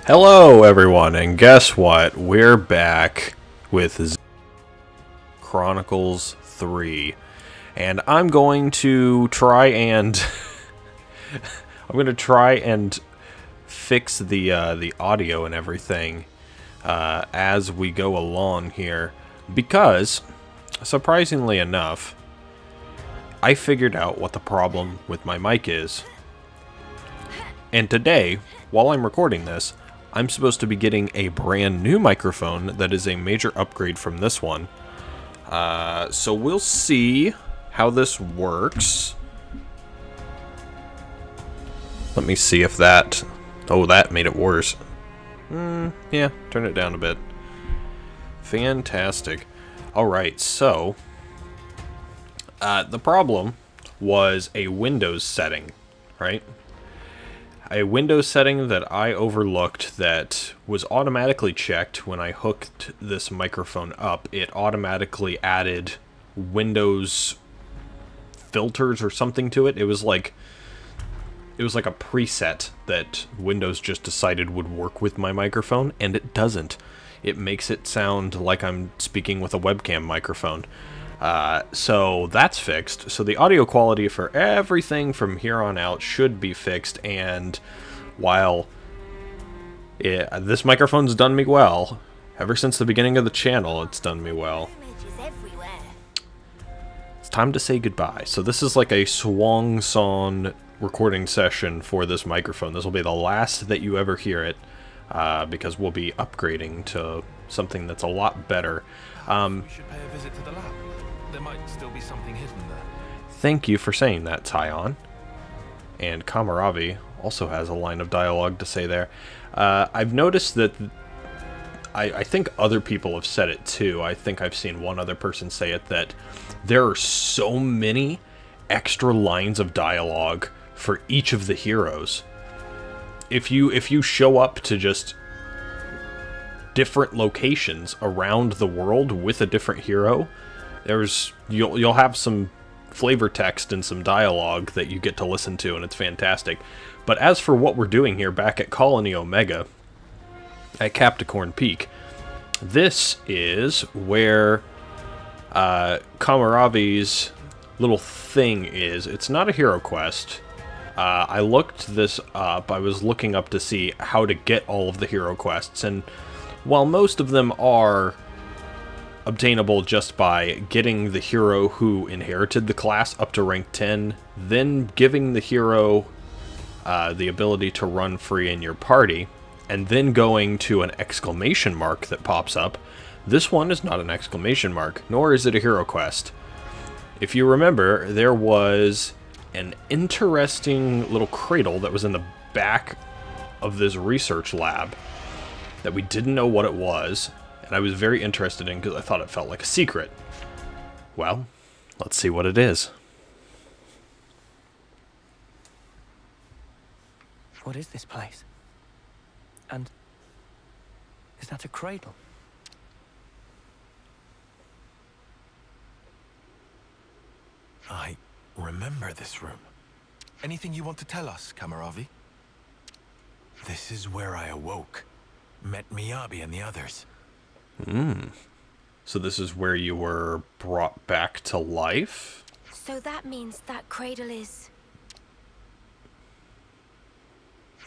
Hello everyone, and guess what? We're back with Xenoblade Chronicles 3. And I'm going to try and fix the audio and everything as we go along here, because surprisingly enough, I figured out what the problem with my mic is. And today, while I'm recording this, I'm supposed to be getting a brand new microphone that is a major upgrade from this one. So we'll see how this works. Let me see if that... Oh, that made it worse. Yeah, turn it down a bit. Fantastic. Alright, so... the problem was a Windows setting, right? A Windows setting that I overlooked that was automatically checked when I hooked this microphone up. It automatically added Windows filters or something to it. It was like a preset that Windows just decided would work with my microphone, and it doesn't. It makes it sound like I'm speaking with a webcam microphone. So that's fixed. So the audio quality for everything from here on out should be fixed, and while this microphone's done me well, ever since the beginning of the channel, it's done me well. It's time to say goodbye. So this is like a swan song recording session for this microphone. This will be the last that you ever hear it, because we'll be upgrading to something that's a lot better. We should pay a visit to the lab. There might still be something hidden there. Thank you for saying that, Tyon. And Kamaravi also has a line of dialogue to say there. I've noticed that... I think other people have said it too. I think I've seen one other person say it, that there are so many extra lines of dialogue for each of the heroes. If you show up to just different locations around the world with a different hero, you'll have some flavor text and some dialogue that you get to listen to, and it's fantastic. But as for what we're doing here back at Colony Omega, at Capricorn Peak, this is where Kamaravi's little thing is. It's not a hero quest. I looked this up. I was looking up to see how to get all of the hero quests, and while most of them are obtainable just by getting the hero who inherited the class up to rank 10, then giving the hero the ability to run free in your party, and then going to an exclamation mark that pops up. This one is not an exclamation mark, nor is it a hero quest. If you remember, there was an interesting little cradle that was in the back of this research lab that we didn't know what it was, and I was very interested in because I thought it felt like a secret. Well, let's see what it is. What is this place? And is that a cradle? I remember this room. Anything you want to tell us, Kamaravi? This is where I awoke. Met Miyabi and the others. So this is where you were brought back to life? So that means that cradle is...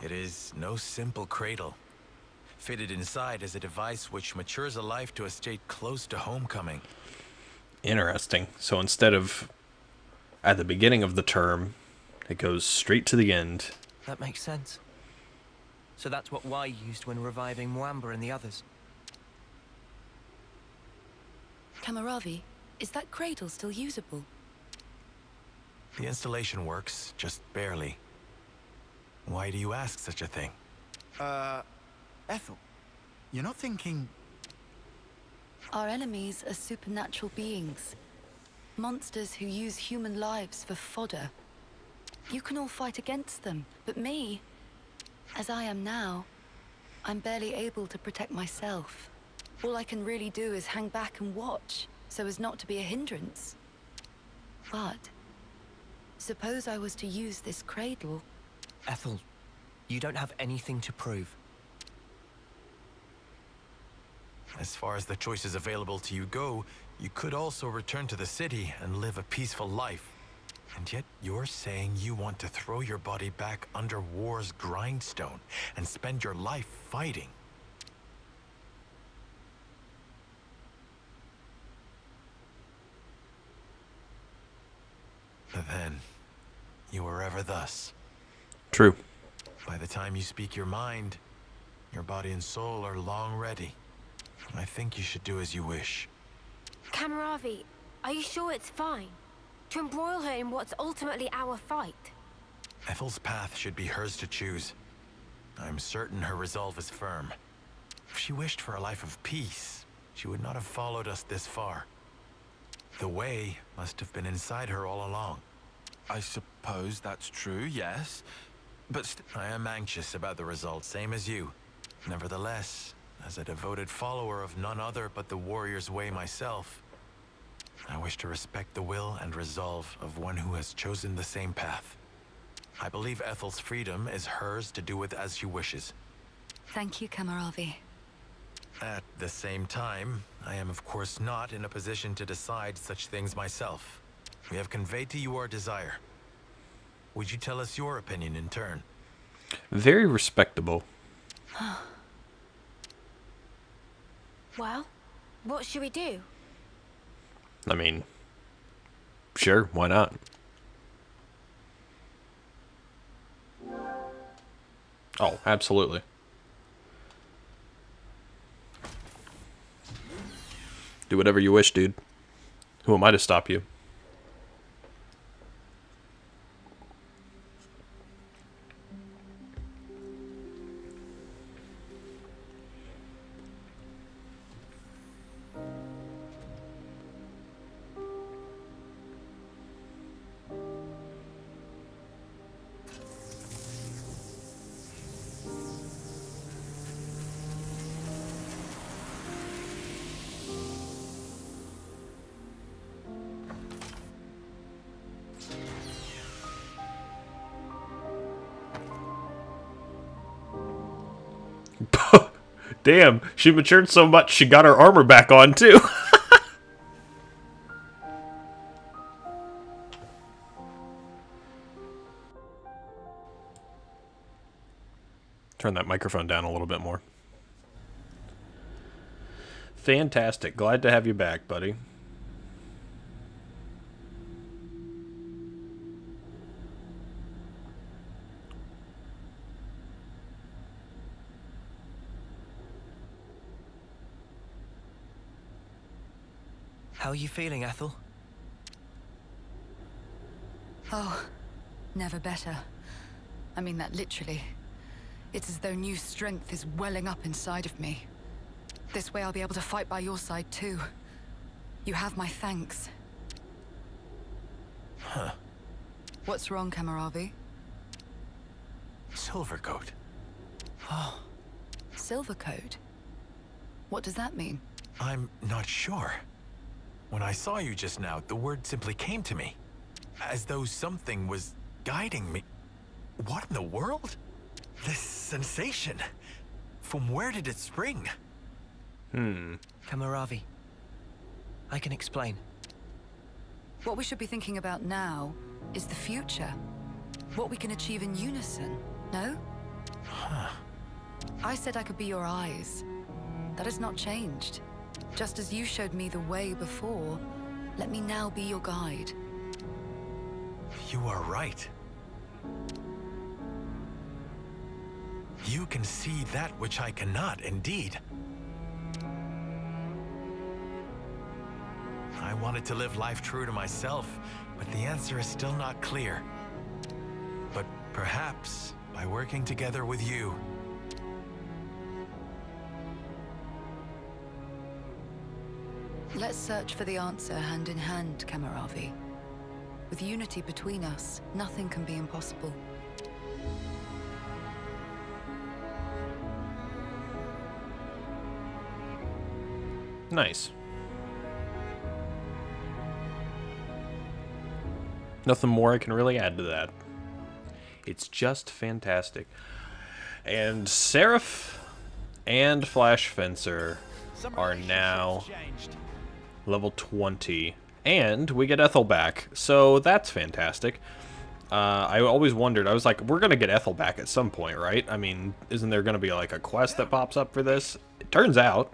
It is no simple cradle. Fitted inside is a device which matures a life to a state close to homecoming. Interesting. So instead of at the beginning of the term, it goes straight to the end. That makes sense. So that's what Y used when reviving Mwamba and the others. Kamaravi, is that cradle still usable? The installation works, just barely. Why do you ask such a thing? Ethel, you're not thinking... Our enemies are supernatural beings. Monsters who use human lives for fodder. You can all fight against them, but me, as I am now, I'm barely able to protect myself. All I can really do is hang back and watch, so as not to be a hindrance. But suppose I was to use this cradle. Ethel, you don't have anything to prove. As far as the choices available to you go, you could also return to the city and live a peaceful life. And yet you're saying you want to throw your body back under war's grindstone and spend your life fighting. But then, you were ever thus. True. By the time you speak your mind, your body and soul are long ready. I think you should do as you wish. Kamaravi, are you sure it's fine? To embroil her in what's ultimately our fight? Ethel's path should be hers to choose. I'm certain her resolve is firm. If she wished for a life of peace, she would not have followed us this far. The way must have been inside her all along. I suppose that's true, yes. But I am anxious about the result, same as you. Nevertheless, as a devoted follower of none other but the warrior's way myself, I wish to respect the will and resolve of one who has chosen the same path. I believe Ethel's freedom is hers to do with as she wishes. Thank you, Kamaravi. At the same time, I am of course not in a position to decide such things myself. We have conveyed to you our desire. Would you tell us your opinion in turn? Very respectable. Well, what should we do? I mean, sure, why not? Oh, absolutely. Do whatever you wish, dude. Who am I to stop you? Damn, she matured so much she got her armor back on, too. Turn that microphone down a little bit more. Fantastic. Glad to have you back, buddy. How are you feeling, Ethel? Oh, never better. I mean that literally. It's as though new strength is welling up inside of me. This way I'll be able to fight by your side too. You have my thanks. Huh. What's wrong, Kamaravi? Silvercoat. Oh, Silvercoat? What does that mean? I'm not sure. When I saw you just now, the word simply came to me. As though something was guiding me. What in the world? This sensation. From where did it spring? Kamaravi. I can explain. What we should be thinking about now is the future. What we can achieve in unison, no? Huh. I said I could be your eyes. That has not changed. Just as you showed me the way before, let me now be your guide. You are right. You can see that which I cannot, indeed. I wanted to live life true to myself, but the answer is still not clear. But perhaps, by working together with you... Let's search for the answer hand in hand, Kamaravi. With unity between us, nothing can be impossible. Nice. Nothing more I can really add to that. It's just fantastic. And Seraph and Flash Fencer are now level 20. And we get Ethel back, so that's fantastic. I always wondered, I was like, we're going to get Ethel back at some point, right? I mean, isn't there going to be like a quest that pops up for this? It turns out,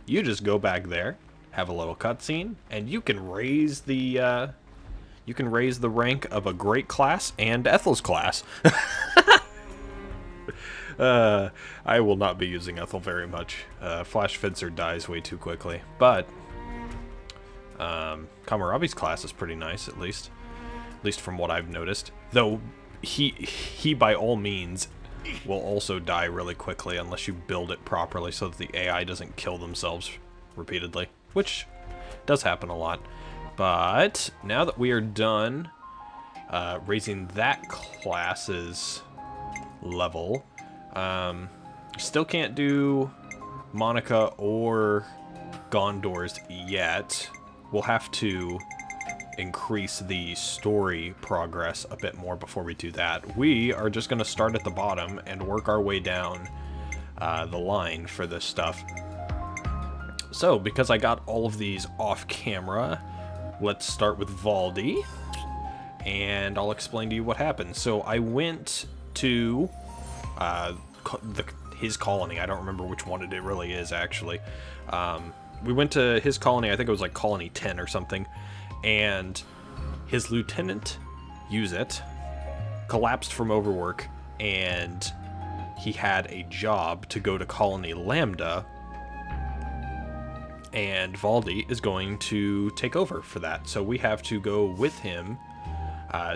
you just go back there, have a little cutscene, and you can raise the rank of a great class and Ethel's class. I will not be using Ethel very much. Flash Fencer dies way too quickly, but Kamarabi's class is pretty nice, at least from what I've noticed. Though he by all means will also die really quickly unless you build it properly so that the AI doesn't kill themselves repeatedly, which does happen a lot. But now that we are done raising that class's level, still can't do Monica or Gondor's yet. We'll have to increase the story progress a bit more before we do that. We are just going to start at the bottom and work our way down the line for this stuff. So, because I got all of these off camera, let's start with Valdi, and I'll explain to you what happened. So I went to his colony. I don't remember which one it really is, actually. We went to his colony, I think it was like Colony 10 or something, and his lieutenant, Use It, collapsed from overwork, and he had a job to go to Colony Lambda, and Valdi is going to take over for that. So we have to go with him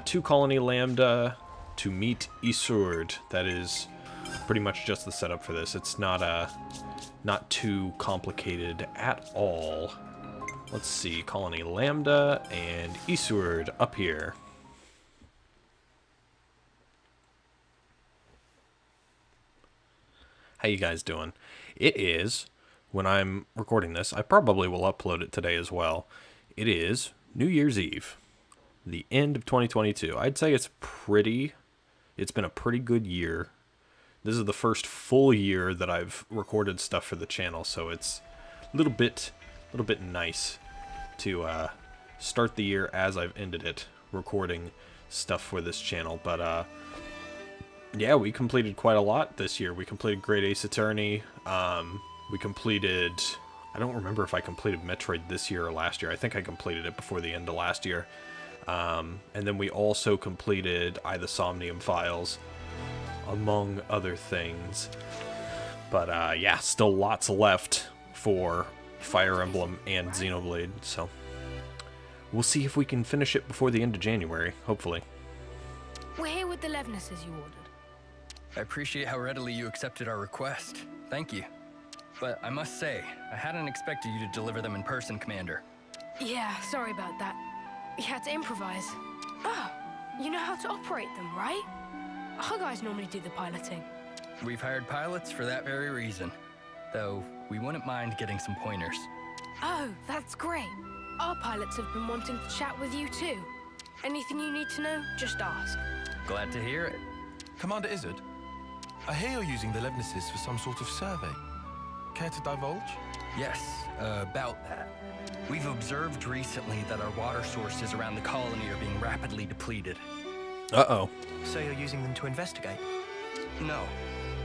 to Colony Lambda to meet Isurd. That is pretty much just the setup for this. It's not too complicated at all. Let's see, Colony Lambda and Isurd up here. How you guys doing? It is, when I'm recording this, I probably will upload it today as well. It is New Year's Eve, the end of 2022. I'd say it's been a pretty good year. This is the first full year that I've recorded stuff for the channel, so it's a little bit nice to start the year as I've ended it, recording stuff for this channel. But yeah, we completed quite a lot this year. We completed Great Ace Attorney. We completed, I don't remember if I completed Metroid this year or last year. I think I completed it before the end of last year. And then we also completed the Somnium Files, among other things. But yeah, still lots left for Fire Emblem and Xenoblade, so we'll see if we can finish it before the end of January, hopefully. We're here with the Levnesses you ordered. I appreciate how readily you accepted our request. Thank you. But I must say, I hadn't expected you to deliver them in person, Commander. Yeah, sorry about that. We had to improvise. Oh, you know how to operate them, right? Our guys normally do the piloting. We've hired pilots for that very reason. Though, we wouldn't mind getting some pointers. Oh, that's great. Our pilots have been wanting to chat with you too. Anything you need to know, just ask. Glad to hear it. Commander Izzard, I hear you're using the Levnesses for some sort of survey. Care to divulge? Yes, about that. We've observed recently that our water sources around the colony are being rapidly depleted. Uh-oh. So you're using them to investigate? No.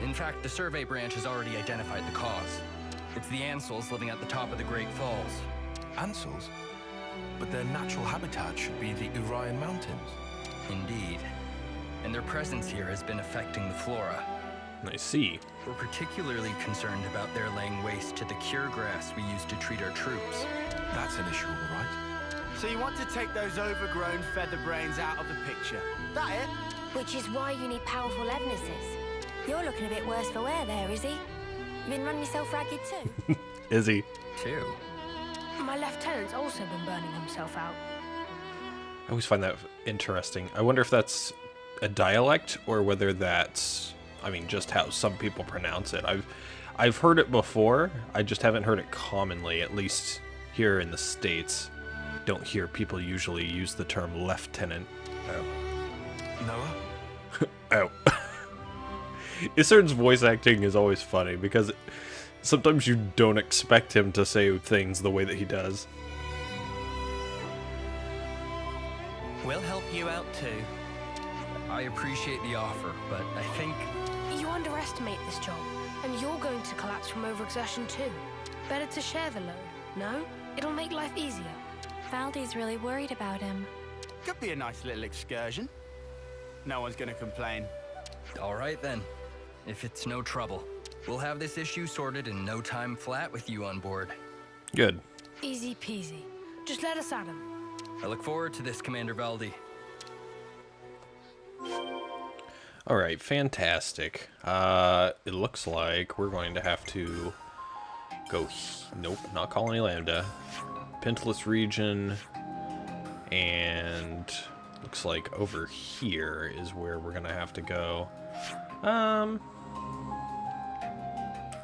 In fact, the survey branch has already identified the cause. It's the Ansels living at the top of the Great Falls. Ansels? But their natural habitat should be the Urian Mountains. Indeed. And their presence here has been affecting the flora. I see. We're particularly concerned about their laying waste to the cure grass we use to treat our troops. That's an issue, all right. So you want to take those overgrown feather brains out of the picture? That it? Which is why you need powerful Levnesses. You're looking a bit worse for wear there, Izzy. You been running yourself ragged too? Is he? Too. My lieutenant's also been burning himself out. I always find that interesting. I wonder if that's a dialect or whether that's, I mean, just how some people pronounce it. I've heard it before. I just haven't heard it commonly, at least here in the States. Don't hear people usually use the term lieutenant. Oh. Noah? Oh. Isurd's voice acting is always funny because Sometimes you don't expect him to say things the way that he does. We'll help you out too. I appreciate the offer, but I think... You underestimate this job, and you're going to collapse from overexertion too. Better to share the load, no? It'll make life easier. Valdi's really worried about him. Could be a nice little excursion. No one's gonna complain. All right then. If it's no trouble, we'll have this issue sorted in no time flat with you on board. Good. Easy peasy. Just let us at him. I look forward to this, Commander Valdi. Alright, fantastic. It looks like we're going to have to go... Nope, not Colony Lambda. Pentless region. And... looks like over here is where we're gonna have to go.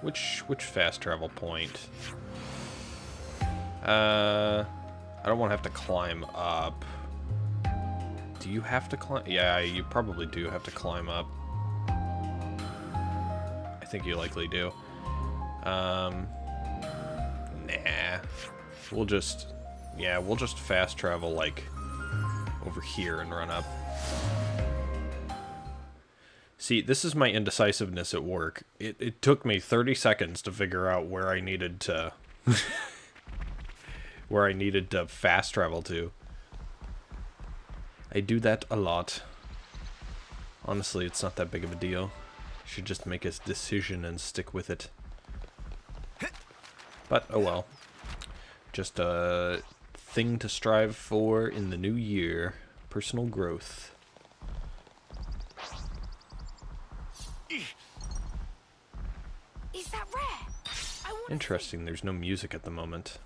Which fast travel point? I don't want to have to climb up. Do you have to climb? Yeah, you probably do have to climb up. I think you likely do. Nah. We'll just fast travel, like, over here and run up. See, this is my indecisiveness at work. It took me 30 seconds to figure out where I needed to... where I needed to fast travel to. I do that a lot. Honestly, it's not that big of a deal. You should just make a decision and stick with it. But, oh well. Just a thing to strive for in the new year. Personal growth. Is that rare? Interesting, there's no music at the moment.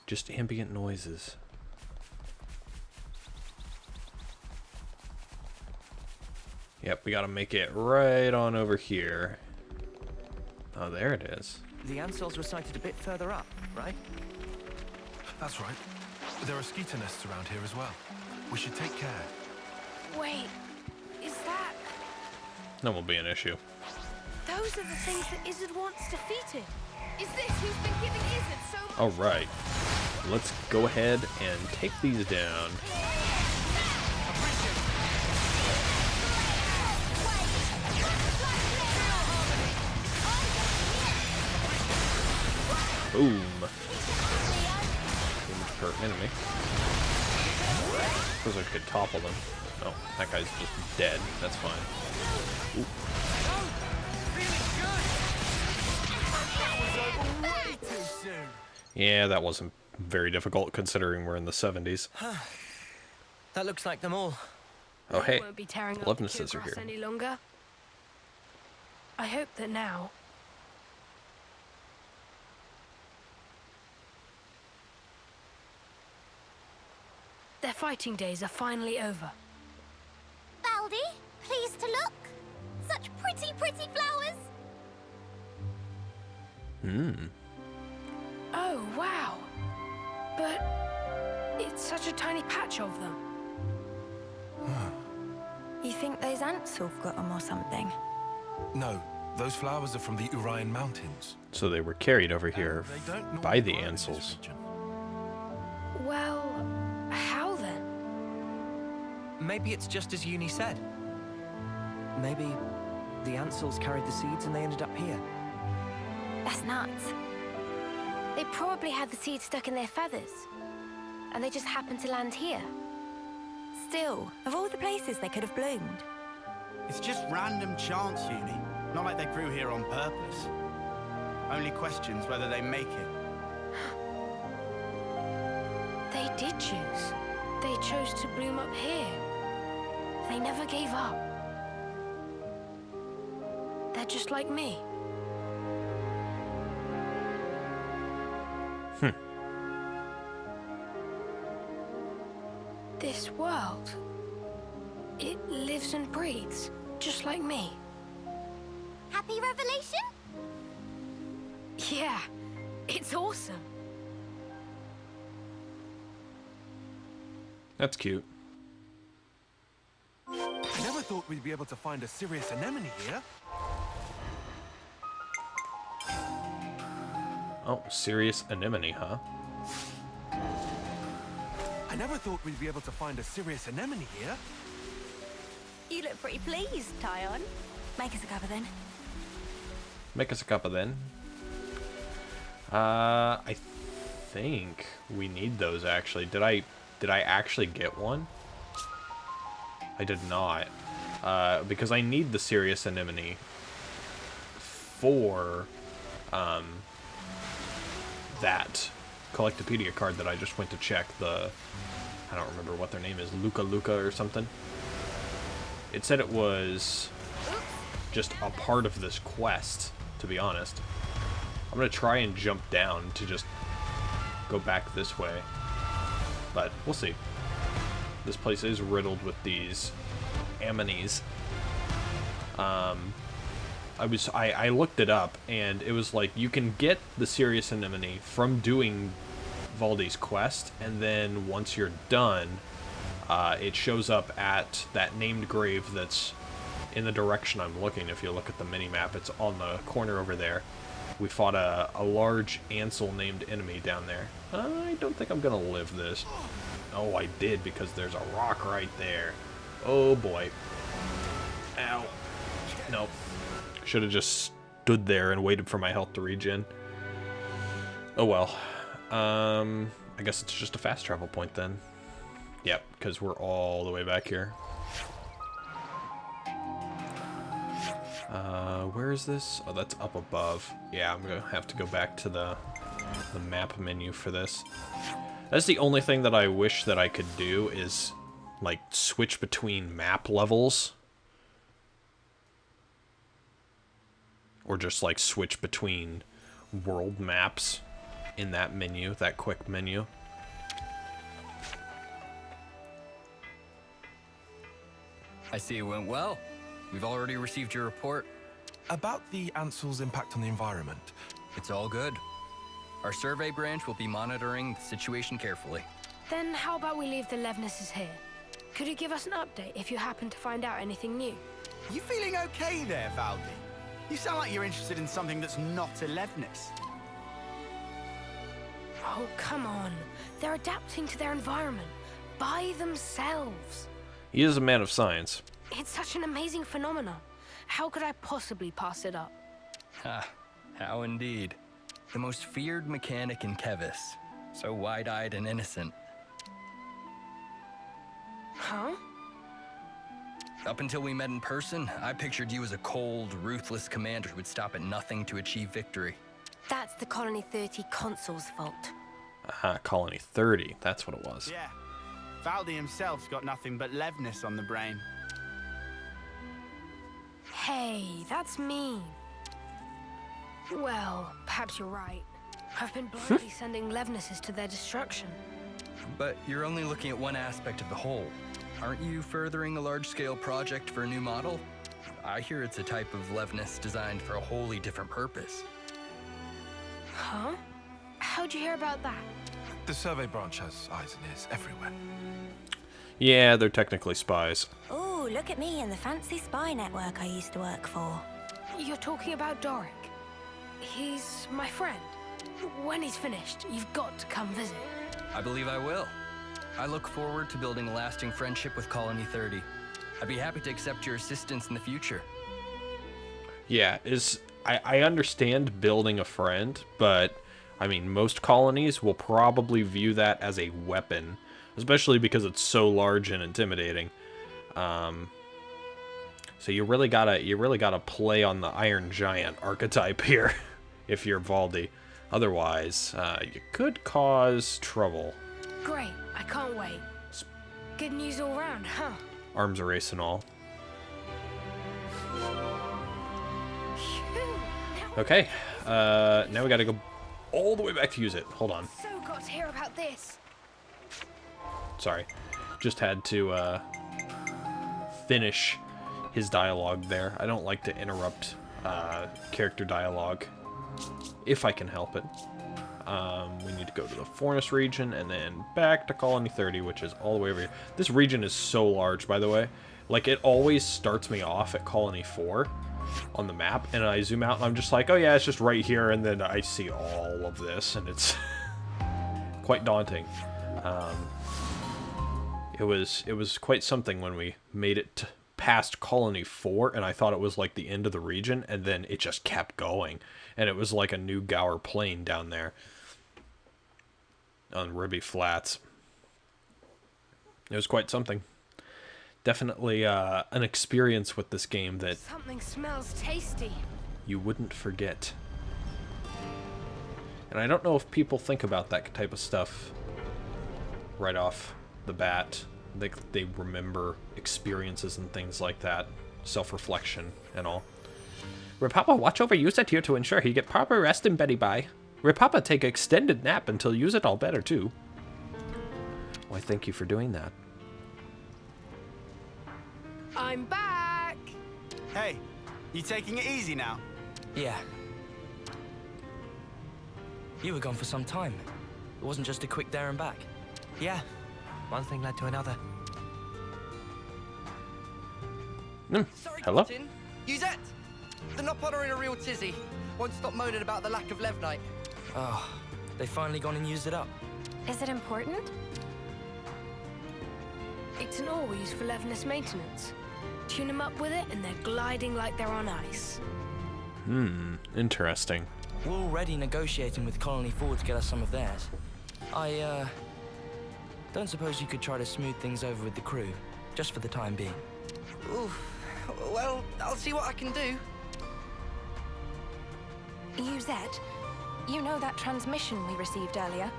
Just ambient noises. Yep, we gotta make it right on over here. Oh, there it is. The Ansels were sighted a bit further up, right? That's right. There are skeeter nests around here as well. We should take care. Wait, is that... That won't be an issue. Those are the things that Izzard wants defeated. Is this who's been giving Izzard so much... Alright. Let's go ahead and take these down. Boom. Damage per enemy. Suppose I could topple them. Oh, that guy's just dead. That's fine. Ooh. Yeah, that wasn't very difficult considering we're in the 70s. That looks like them all. Oh hey, won't be tearing up Levinuses the are here. any longer. I hope that now their fighting days are finally over. Baldy, pleased to look. Such pretty, pretty flowers. Oh, wow. But it's such a tiny patch of them. You think those ants have got them or something? No, those flowers are from the Urian Mountains. So they were carried over here They don't by the normally grow in this Ansels. region. Well, how then? Maybe it's just as Uni said. Maybe the Ansels carried the seeds and they ended up here. That's nuts. They probably had the seeds stuck in their feathers. And they just happened to land here. Still, of all the places they could have bloomed. It's just random chance, Uni. Not like they grew here on purpose. Only questions whether they make it. They did choose. They chose to bloom up here. They never gave up. They're just like me. This world, it lives and breathes, just like me. Happy revelation? Yeah, it's awesome. That's cute. I never thought we'd be able to find a serious anemone here. Oh, serious anemone, huh? I never thought we'd be able to find a serious anemone here. You look pretty pleased, Tyon. Make us a cuppa then. Make us a cuppa then. I think we need those actually. Did I actually get one? I did not. Because I need the serious anemone for that Collectopedia card that I just went to check. I don't remember what their name is, Luca or something. It said it was just a part of this quest, to be honest. I'm gonna try and jump down to just go back this way, but we'll see. This place is riddled with these ammonies. I looked it up, and it was like you can get the serious anemone from doing Valdi's quest, and then once you're done, it shows up at that named grave that's in the direction I'm looking. If you look at the mini-map, it's on the corner over there. We fought a large Ansel named enemy down there. I don't think I'm gonna live this. Oh, I did, because there's a rock right there. Oh boy. Ow. Nope. Should have just stood there and waited for my health to regen. Oh well. I guess it's just a fast travel point then. Yep, because we're all the way back here. Where is this? Oh, that's up above. Yeah, I'm gonna have to go back to the map menu for this. That's the only thing that I wish that I could do is, like, switch between map levels. Or just, like, switch between world maps in that menu, that quick menu. I see it went well. We've already received your report. About the Ansel's impact on the environment. It's all good. Our survey branch will be monitoring the situation carefully. Then how about we leave the Levnesses here? Could you give us an update if you happen to find out anything new? You feeling okay there, Valdi? You sound like you're interested in something that's not a Levnis. Oh, come on. They're adapting to their environment by themselves. He is a man of science. It's such an amazing phenomenon. How could I possibly pass it up? Ha, how indeed. The most feared mechanic in Kevis. So wide-eyed and innocent. Huh? Up until we met in person, I pictured you as a cold, ruthless commander who would stop at nothing to achieve victory. That's the Colony 30 Consul's fault. Aha, Colony 30. That's what it was. Yeah. Valdi himself's got nothing but Levnis on the brain. Hey, that's mean. Well, perhaps you're right. I've been blindly sending Levnesses to their destruction. But you're only looking at one aspect of the whole. Aren't you furthering a large-scale project for a new model? I hear it's a type of Levness designed for a wholly different purpose. Huh? How'd you hear about that? The survey branch has eyes and ears everywhere. Yeah, they're technically spies. Ooh, look at me and the fancy spy network I used to work for. You're talking about Doric. He's my friend. When he's finished, you've got to come visit. I believe I will. I look forward to building a lasting friendship with Colony 30. I'd be happy to accept your assistance in the future. Yeah, I understand building a friend, but I mean, most colonies will probably view that as a weapon, especially because it's so large and intimidating. So you really gotta play on the Iron Giant archetype here, if you're Valdi. Otherwise, you could cause trouble. Great, I can't wait. Good news all round, huh? Arms race and all. Okay, now we gotta go all the way back to use it. Hold on. So got to hear about this. Sorry. Just had to finish his dialogue there. I don't like to interrupt character dialogue if I can help it. We need to go to the Forest region and then back to Colony 30, which is all the way over here. This region is so large, by the way. Like, it always starts me off at Colony 4 on the map, and I zoom out, and I'm just like, oh yeah, it's just right here, and then I see all of this, and it's quite daunting. It was quite something when we made it past Colony 4, and I thought it was like the end of the region, and then it just kept going, and it was like a new Gower Plain down there on Ribby Flats. It was quite something. Definitely an experience with this game that Something smells tasty. you wouldn't forget. And I don't know if people think about that type of stuff right off the bat. They remember experiences and things like that. Self-reflection and all. Repapa, watch over use it here to ensure he get proper rest in Betty by. Repapa, take extended nap until use it all better too. Why, thank you for doing that. I'm back! Hey, you taking it easy now? Yeah. You were gone for some time. It wasn't just a quick there and back. Yeah, one thing led to another. Sorry, Hello? Captain. Uzette! The Nopod are in a real tizzy. Won't stop moaning about the lack of Levnite. Oh, they finally gone and used it up. Is it important? It's an ore we use for Levness maintenance. Tune them up with it, and they're gliding like they're on ice. Interesting. We're already negotiating with Colony 4 to get us some of theirs. I, don't suppose you could try to smooth things over with the crew, just for the time being. Oof. Well, I'll see what I can do. Uzette, you know that transmission we received earlier?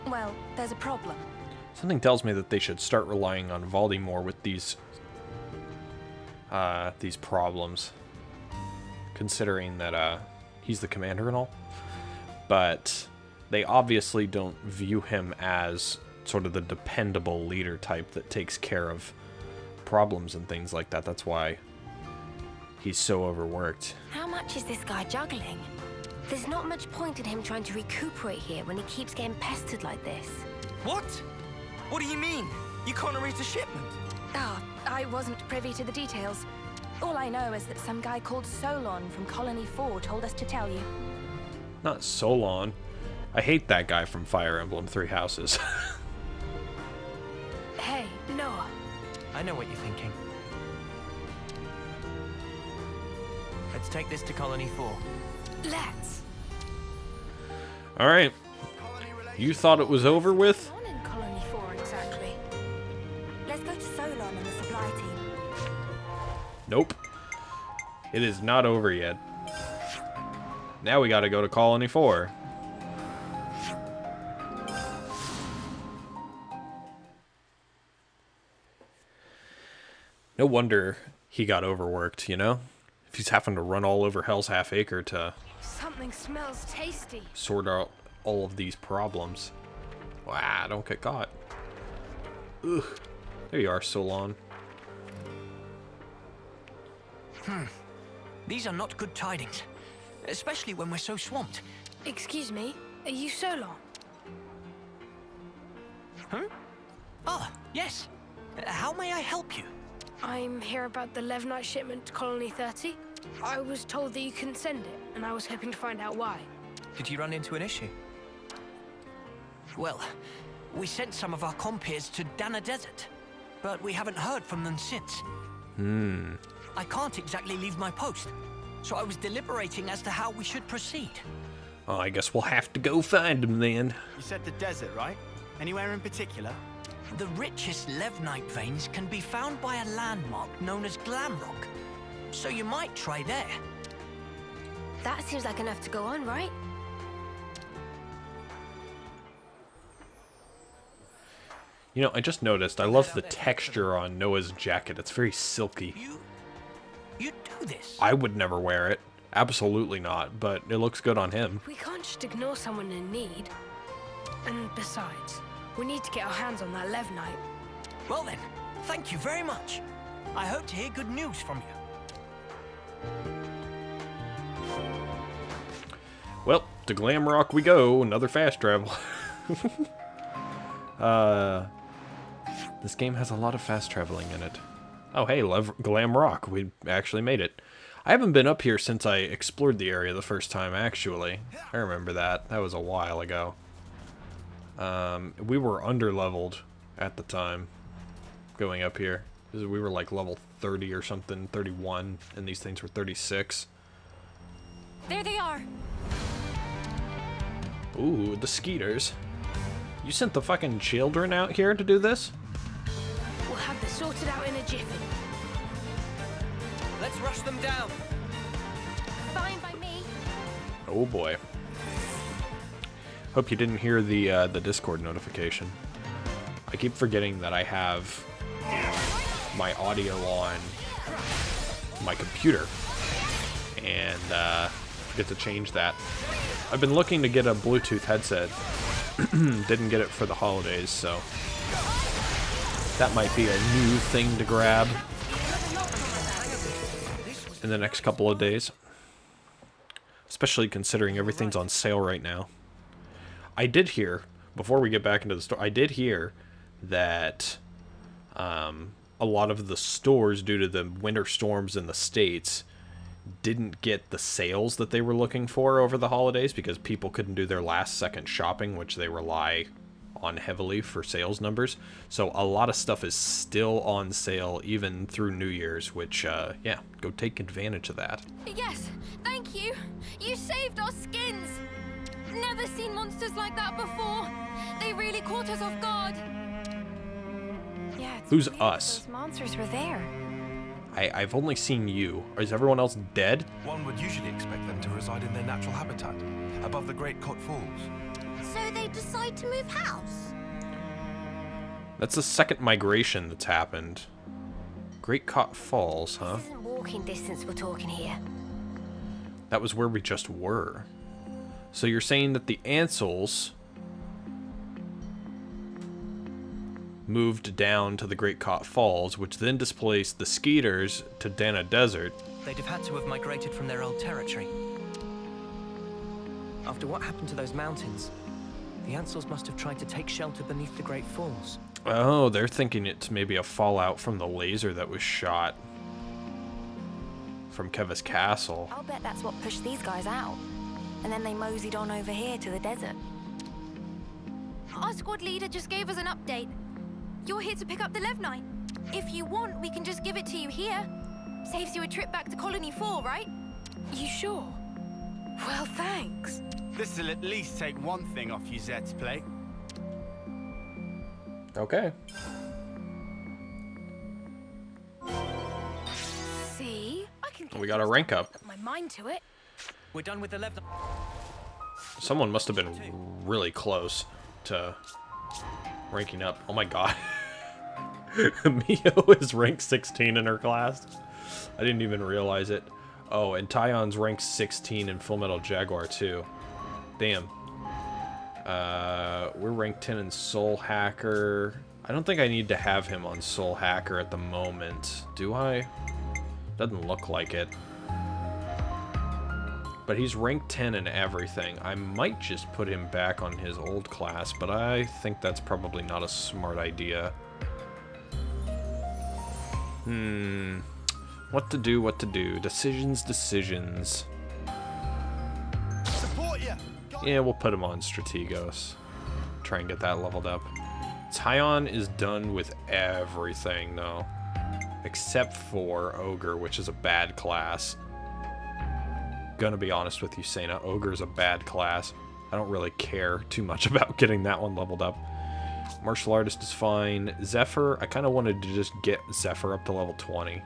Well, there's a problem. Something tells me that they should start relying on Valdi more with these problems. Considering that he's the commander and all. But they obviously don't view him as sort of the dependable leader type that takes care of problems and things like that. That's why he's so overworked. How much is this guy juggling? There's not much point in him trying to recuperate here when he keeps getting pestered like this. What? What do you mean? You can't arrange the shipment? Ah, I wasn't privy to the details. All I know is that some guy called Solon from Colony 4 told us to tell you. Not Solon. I hate that guy from Fire Emblem Three Houses. Hey, Noah. I know what you're thinking. Let's take this to Colony 4. Let's. Alright. You thought it was over with? On in Colony 4 exactly. Let's go to Solon and the supply team. Nope. It is not over yet. Now we gotta go to Colony 4. No wonder he got overworked, you know? If he's having to run all over Hell's Half Acre to Something smells tasty. sort out all of these problems. Wow, don't get caught. Ugh. There you are, Solon. These are not good tidings, especially when we're so swamped. Excuse me, are you Solon? Huh? Ah, yes. How may I help you? I'm here about the Levnite shipment to Colony 30. I was told that you couldn't send it, and I was hoping to find out why. Did you run into an issue? Well, we sent some of our compeers to Dana Desert, but we haven't heard from them since. I can't exactly leave my post, so I was deliberating as to how we should proceed. Oh, I guess we'll have to go find him then. You said the desert, right? Anywhere in particular? The richest Levnite veins can be found by a landmark known as Glamrock, so you might try there. That seems like enough to go on, right? You know, I just noticed, I love the texture on Noah's jacket. It's very silky. You do this? I would never wear it. Absolutely not, but it looks good on him. We can't just ignore someone in need. And besides, we need to get our hands on that Levnite. Well then, thank you very much. I hope to hear good news from you. Well, to Glamrock we go. Another fast travel. This game has a lot of fast traveling in it. Oh, hey, Glam Rock. We actually made it. I haven't been up here since I explored the area the first time, actually. I remember that. That was a while ago. We were under-leveled at the time going up here. We were like level 30 or something, 31, and these things were 36. There they are. Ooh, the Skeeters. You sent the fucking children out here to do this? We'll have this sorted out in a jiffy. Let's rush them down. Fine by me. Oh boy. Hope you didn't hear the Discord notification. I keep forgetting that I have my audio on my computer, and forget to change that. I've been looking to get a Bluetooth headset. Didn't get it for the holidays, so that might be a new thing to grab in the next couple of days. Especially considering everything's on sale right now. I did hear, before we get back into the store, I did hear that a lot of the stores, due to the winter storms in the States, didn't get the sales that they were looking for over the holidays because people couldn't do their last-second shopping, which they rely on heavily for sales numbers. So a lot of stuff is still on sale even through New Year's, which, yeah, go take advantage of that. Yes, thank you. You saved our skins. Never seen monsters like that before. They really caught us off guard. Yeah, it's Who's weird us? Those monsters were there. I've only seen you. Is everyone else dead? One would usually expect them to reside in their natural habitat, above the Great Cot Falls. So they decide to move house? That's the second migration that's happened. Great Cot Falls, huh? This isn't walking distance we're talking here. That was where we just were. So you're saying that the Ansels moved down to the Great Cot Falls, which then displaced the Skeeters to Dana Desert. They'd have had to have migrated from their old territory. After what happened to those mountains, the Ansels must have tried to take shelter beneath the Great Falls. Oh, they're thinking it's maybe a fallout from the laser that was shot from Keva's castle. I'll bet that's what pushed these guys out. And then they moseyed on over here to the desert. Our squad leader just gave us an update. You're here to pick up the Levnite. If you want, we can just give it to you here. Saves you a trip back to Colony 4, right? You sure? Well, thanks. This'll at least take one thing off you Zed's plate. Okay. See? I can We got a rank up. put my mind to it. We're done with the Levnite. Someone must have been really close to ranking up. Oh my god. Mio is ranked 16 in her class. I didn't even realize it. Oh, and Tyon's ranked 16 in Full Metal Jaguar too. Damn. We're ranked 10 in Soul Hacker. I don't think I need to have him on Soul Hacker at the moment. Do I? Doesn't look like it. But he's ranked 10 in everything. I might just put him back on his old class, but I think that's probably not a smart idea. What to do, what to do. Decisions, decisions. Support you. Yeah, we'll put him on Strategos. Try and get that leveled up. Tyon is done with everything, though. Except for Ogre, which is a bad class. Gonna be honest with you, Sena. Ogre is a bad class. I don't really care too much about getting that one leveled up. Martial Artist is fine. Zephyr, I kind of wanted to just get Zephyr up to level 20.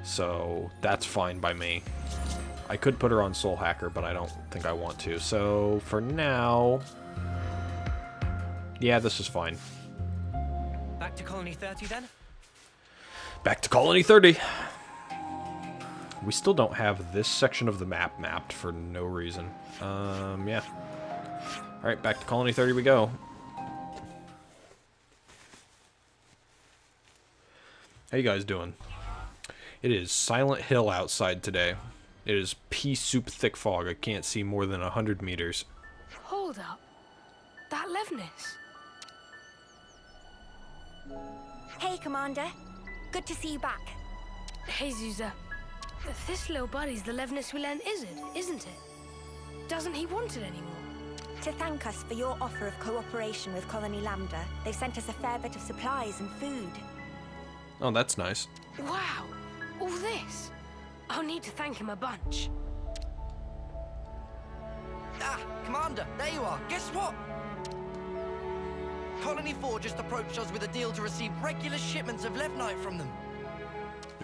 So, that's fine by me. I could put her on Soul Hacker, but I don't think I want to. So, for now... yeah, this is fine. Back to Colony 30 then? Back to Colony 30! We still don't have this section of the map mapped for no reason. Yeah. Alright, back to Colony 30 we go. How you guys doing? It is Silent Hill outside today. It is pea soup thick fog. I can't see more than 100 meters. Hold up. That Levnis. Hey, Commander. Good to see you back. Hey, Zuza. This little buddy's the Levnis we lent Izzard, isn't it? Doesn't he want it anymore? To thank us for your offer of cooperation with Colony Lambda, they've sent us a fair bit of supplies and food. Oh, that's nice. Wow, all this. I'll need to thank him a bunch. Ah, Commander, there you are. Guess what? Colony 4 just approached us with a deal to receive regular shipments of Levnite from them.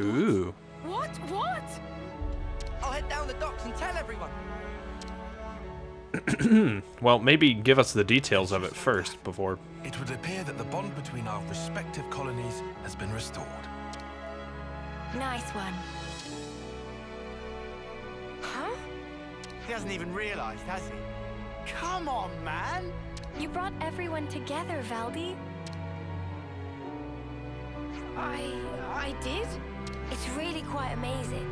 Ooh. What? What? I'll head down the docks and tell everyone. Well, maybe give us the details of it first before... It would appear that the bond between our respective colonies has been restored. Nice one. Huh? He hasn't even realized, has he? Come on, man! You brought everyone together, Valdi. I did? It's really quite amazing.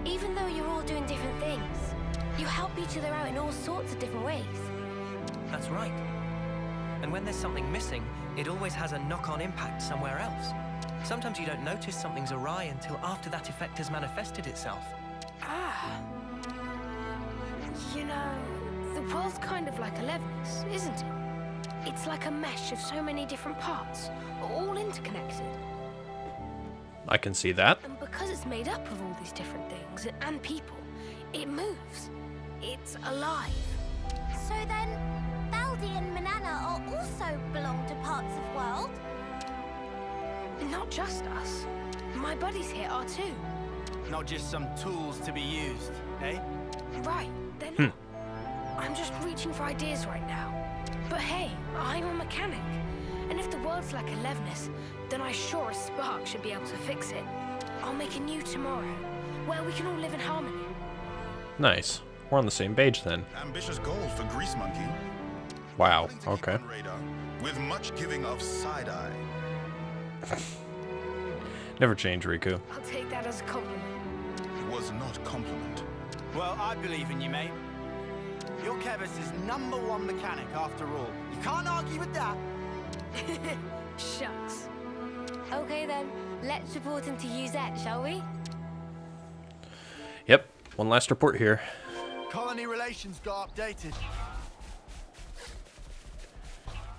Even though you're all doing different things, you help each other out in all sorts of different ways. That's right. And when there's something missing, it always has a knock-on impact somewhere else. Sometimes you don't notice something's awry until after that effect has manifested itself. Ah. You know, the world's kind of like a Levnis, isn't it? It's like a mesh of so many different parts, all interconnected. I can see that. And because it's made up of all these different things and people, it moves. It's alive. So then, Baldi and Manana are also belong to parts of world? Not just us. My buddies here are too. Not just some tools to be used, eh? Right, they're not. I'm just reaching for ideas right now. But hey, I'm a mechanic. And if the world's like a Levnis, then I sure as spark should be able to fix it. I'll make a new tomorrow, where we can all live in harmony. Nice. We're on the same page then. Ambitious goal for Grease Monkey. Wow, okay. With much giving of side-eye. Never change, Riku. I'll take that as a compliment. It was not compliment. Well, I believe in you, mate. You're Kevis's #1 mechanic, after all. You can't argue with that. Shucks. Okay then, let's report him to Uzette, shall we? Yep, one last report here. Colony relations got updated.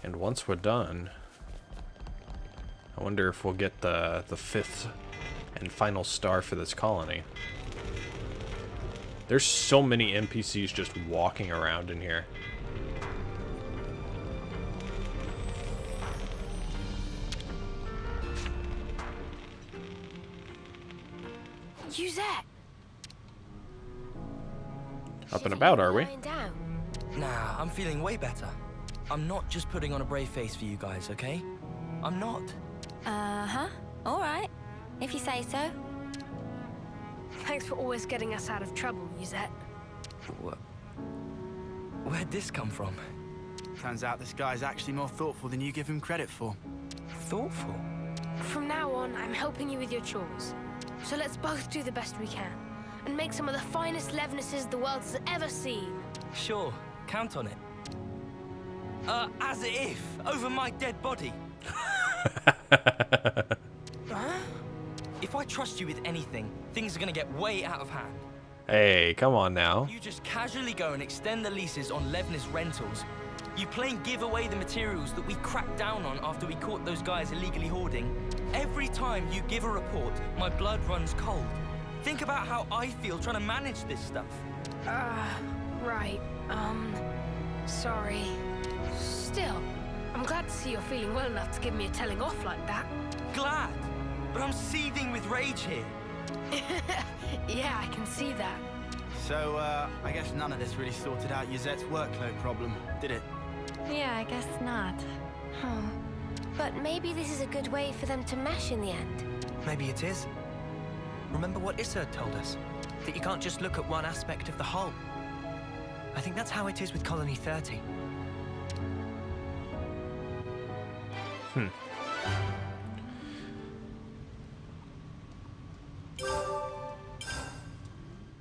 And once we're done, I wonder if we'll get the 5th and final star for this colony. There's so many NPCs just walking around in here. Uzette! Up and about, are we? Nah, I'm feeling way better. I'm not just putting on a brave face for you guys, okay? I'm not. Uh-huh. All right. If you say so. Thanks for always getting us out of trouble, Uzette. Where'd this come from? Turns out this guy's actually more thoughtful than you give him credit for. Thoughtful? From now on, I'm helping you with your chores. So let's both do the best we can, and make some of the finest Levnises the world has ever seen. Sure, count on it. As if, over my dead body. Huh? If I trust you with anything, things are gonna get way out of hand. Hey, come on now. You just casually go and extend the leases on Levnis rentals. You plain give away the materials that we cracked down on after we caught those guys illegally hoarding. Every time you give a report, my blood runs cold. Think about how I feel trying to manage this stuff. Right. Sorry. Still, I'm glad to see you're feeling well enough to give me a telling off like that. Glad, but I'm seething with rage here. Yeah, I can see that. So, I guess none of this really sorted out Uzette's workload problem, did it? Yeah, I guess not. Huh. But maybe this is a good way for them to mesh in the end. Maybe it is. Remember what Issa told us? That you can't just look at one aspect of the whole. I think that's how it is with Colony 30.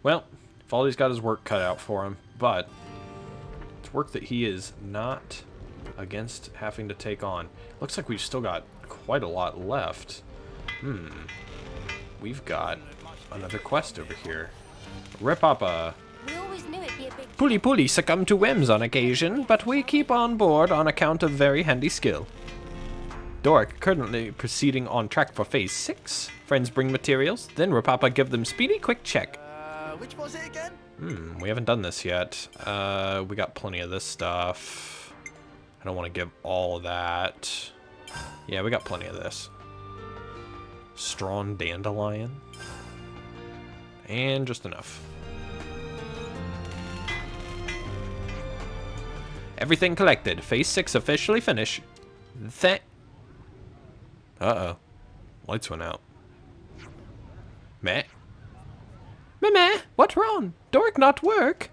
Well, Valdi's got his work cut out for him, but it's work that he is not against having to take on. Looks like we've still got quite a lot left. We've got another quest over here. Rip up a... We always knew it'd be a big... Puli Puli succumb to whims on occasion, but we keep on board on account of very handy skill. Doric currently proceeding on track for phase 6. Friends bring materials, then Rapapa give them speedy quick check. Which was it again? We haven't done this yet. We got plenty of this stuff. I don't want to give all of that. Yeah, we got plenty of this. Strong dandelion. And just enough. Everything collected. Phase 6 officially finished. Uh-oh. Lights went out. Meh. Meh, what wrong? Doric not work?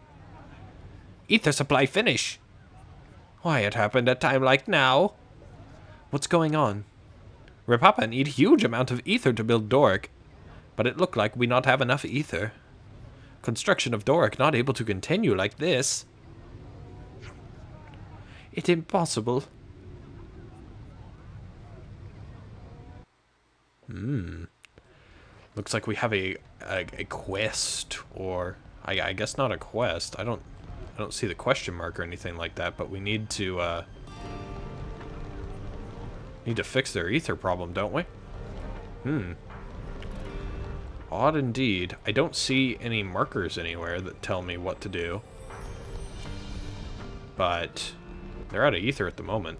Ether supply finish. Why it happened at time like now? What's going on? Rapapa need huge amount of ether to build Doric, but it look like we not have enough ether. Construction of Doric not able to continue like this. It impossible. Looks like we have a quest, or I guess not a quest. I don't see the question mark or anything like that, but we need to fix their ether problem, don't we? Odd indeed. I don't see any markers anywhere that tell me what to do. But they're out of ether at the moment.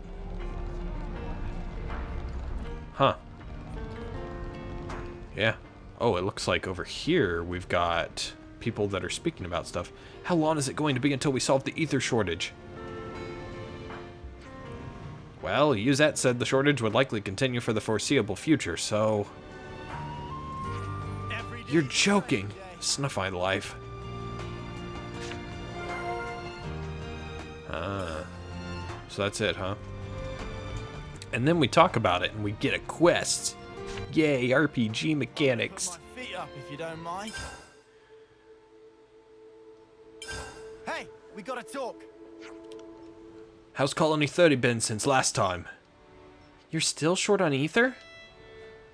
Huh. Yeah. Oh, it looks like over here we've got people that are speaking about stuff. How long is it going to be until we solve the ether shortage? Well, Uzette said the shortage would likely continue for the foreseeable future, so... You're joking. Snuff-eye life. Ah. So that's it, huh? And then we talk about it and we get a quest. Yay, RPG mechanics. Put my feet up if you don't mind. Hey, we gotta talk. How's Colony 30 been since last time? You're still short on ether?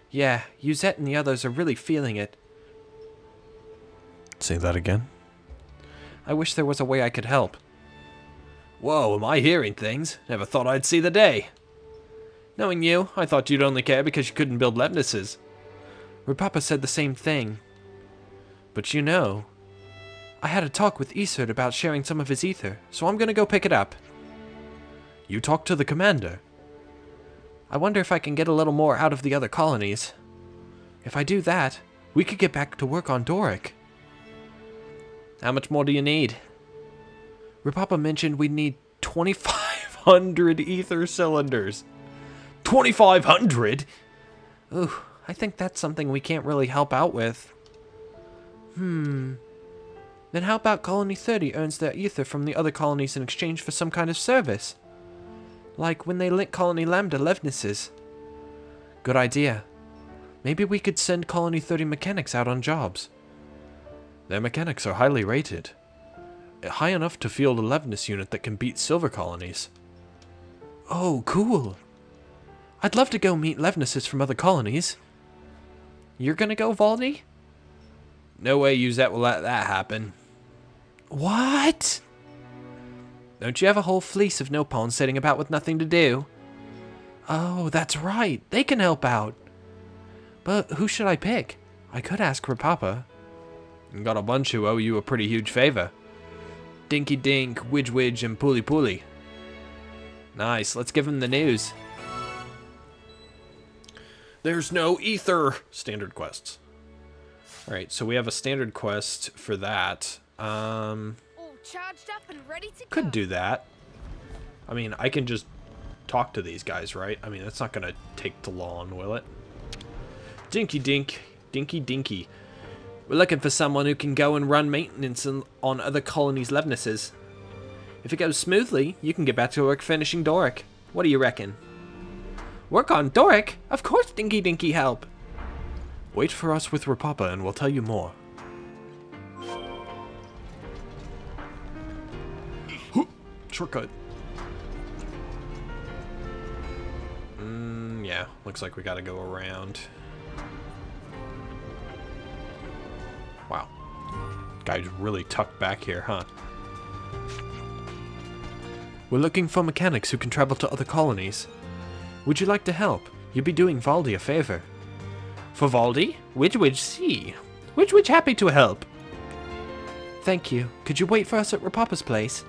Yeah, Uzette and the others are really feeling it. Say that again? I wish there was a way I could help. Whoa, am I hearing things? Never thought I'd see the day. Knowing you, I thought you'd only care because you couldn't build Levnises. Rapapa said the same thing. But you know, I had a talk with Iserd about sharing some of his ether, so I'm gonna go pick it up. You talked to the commander? I wonder if I can get a little more out of the other colonies. If I do that, we could get back to work on Doric. How much more do you need? Rapapa mentioned we'd need 2,500 ether cylinders. 2,500? Ooh, I think that's something we can't really help out with. Then how about Colony 30 earns their ether from the other colonies in exchange for some kind of service? Like when they link Colony Lambda Levnises. Good idea. Maybe we could send Colony 30 mechanics out on jobs. Their mechanics are highly rated. High enough to field a Levnis unit that can beat silver colonies. Oh, cool. I'd love to go meet Levnises from other colonies. You're gonna go, Valdi? No way Uzette will let that happen. What? Don't you have a whole fleece of no-pawns sitting about with nothing to do? Oh, that's right. They can help out. But who should I pick? I could ask Rapapa. Got a bunch who owe you a pretty huge favor. Dinky Dink, Widge Widge, and Puli Puli. Nice, let's give him the news. There's no ether! Standard quests. Alright, so we have a standard quest for that. All charged up and ready to Could go. do that. I mean, I can just talk to these guys, right? I mean, that's not gonna take too long, will it? Dinky Dink, Dinky Dinky. We're looking for someone who can go and run maintenance on other colonies' Levnises. If it goes smoothly, you can get back to work finishing Doric. What do you reckon? Work on Doric? Of course Dinky Dinky help! Wait for us with Rapapa and we'll tell you more. Shortcut. Yeah, looks like we gotta go around. Guy's really tucked back here, huh? We're looking for mechanics who can travel to other colonies. Would you like to help? You'd be doing Valdi a favor. For Valdi? Which see? Which happy to help. Thank you. Could you wait for us at Rapapa's place?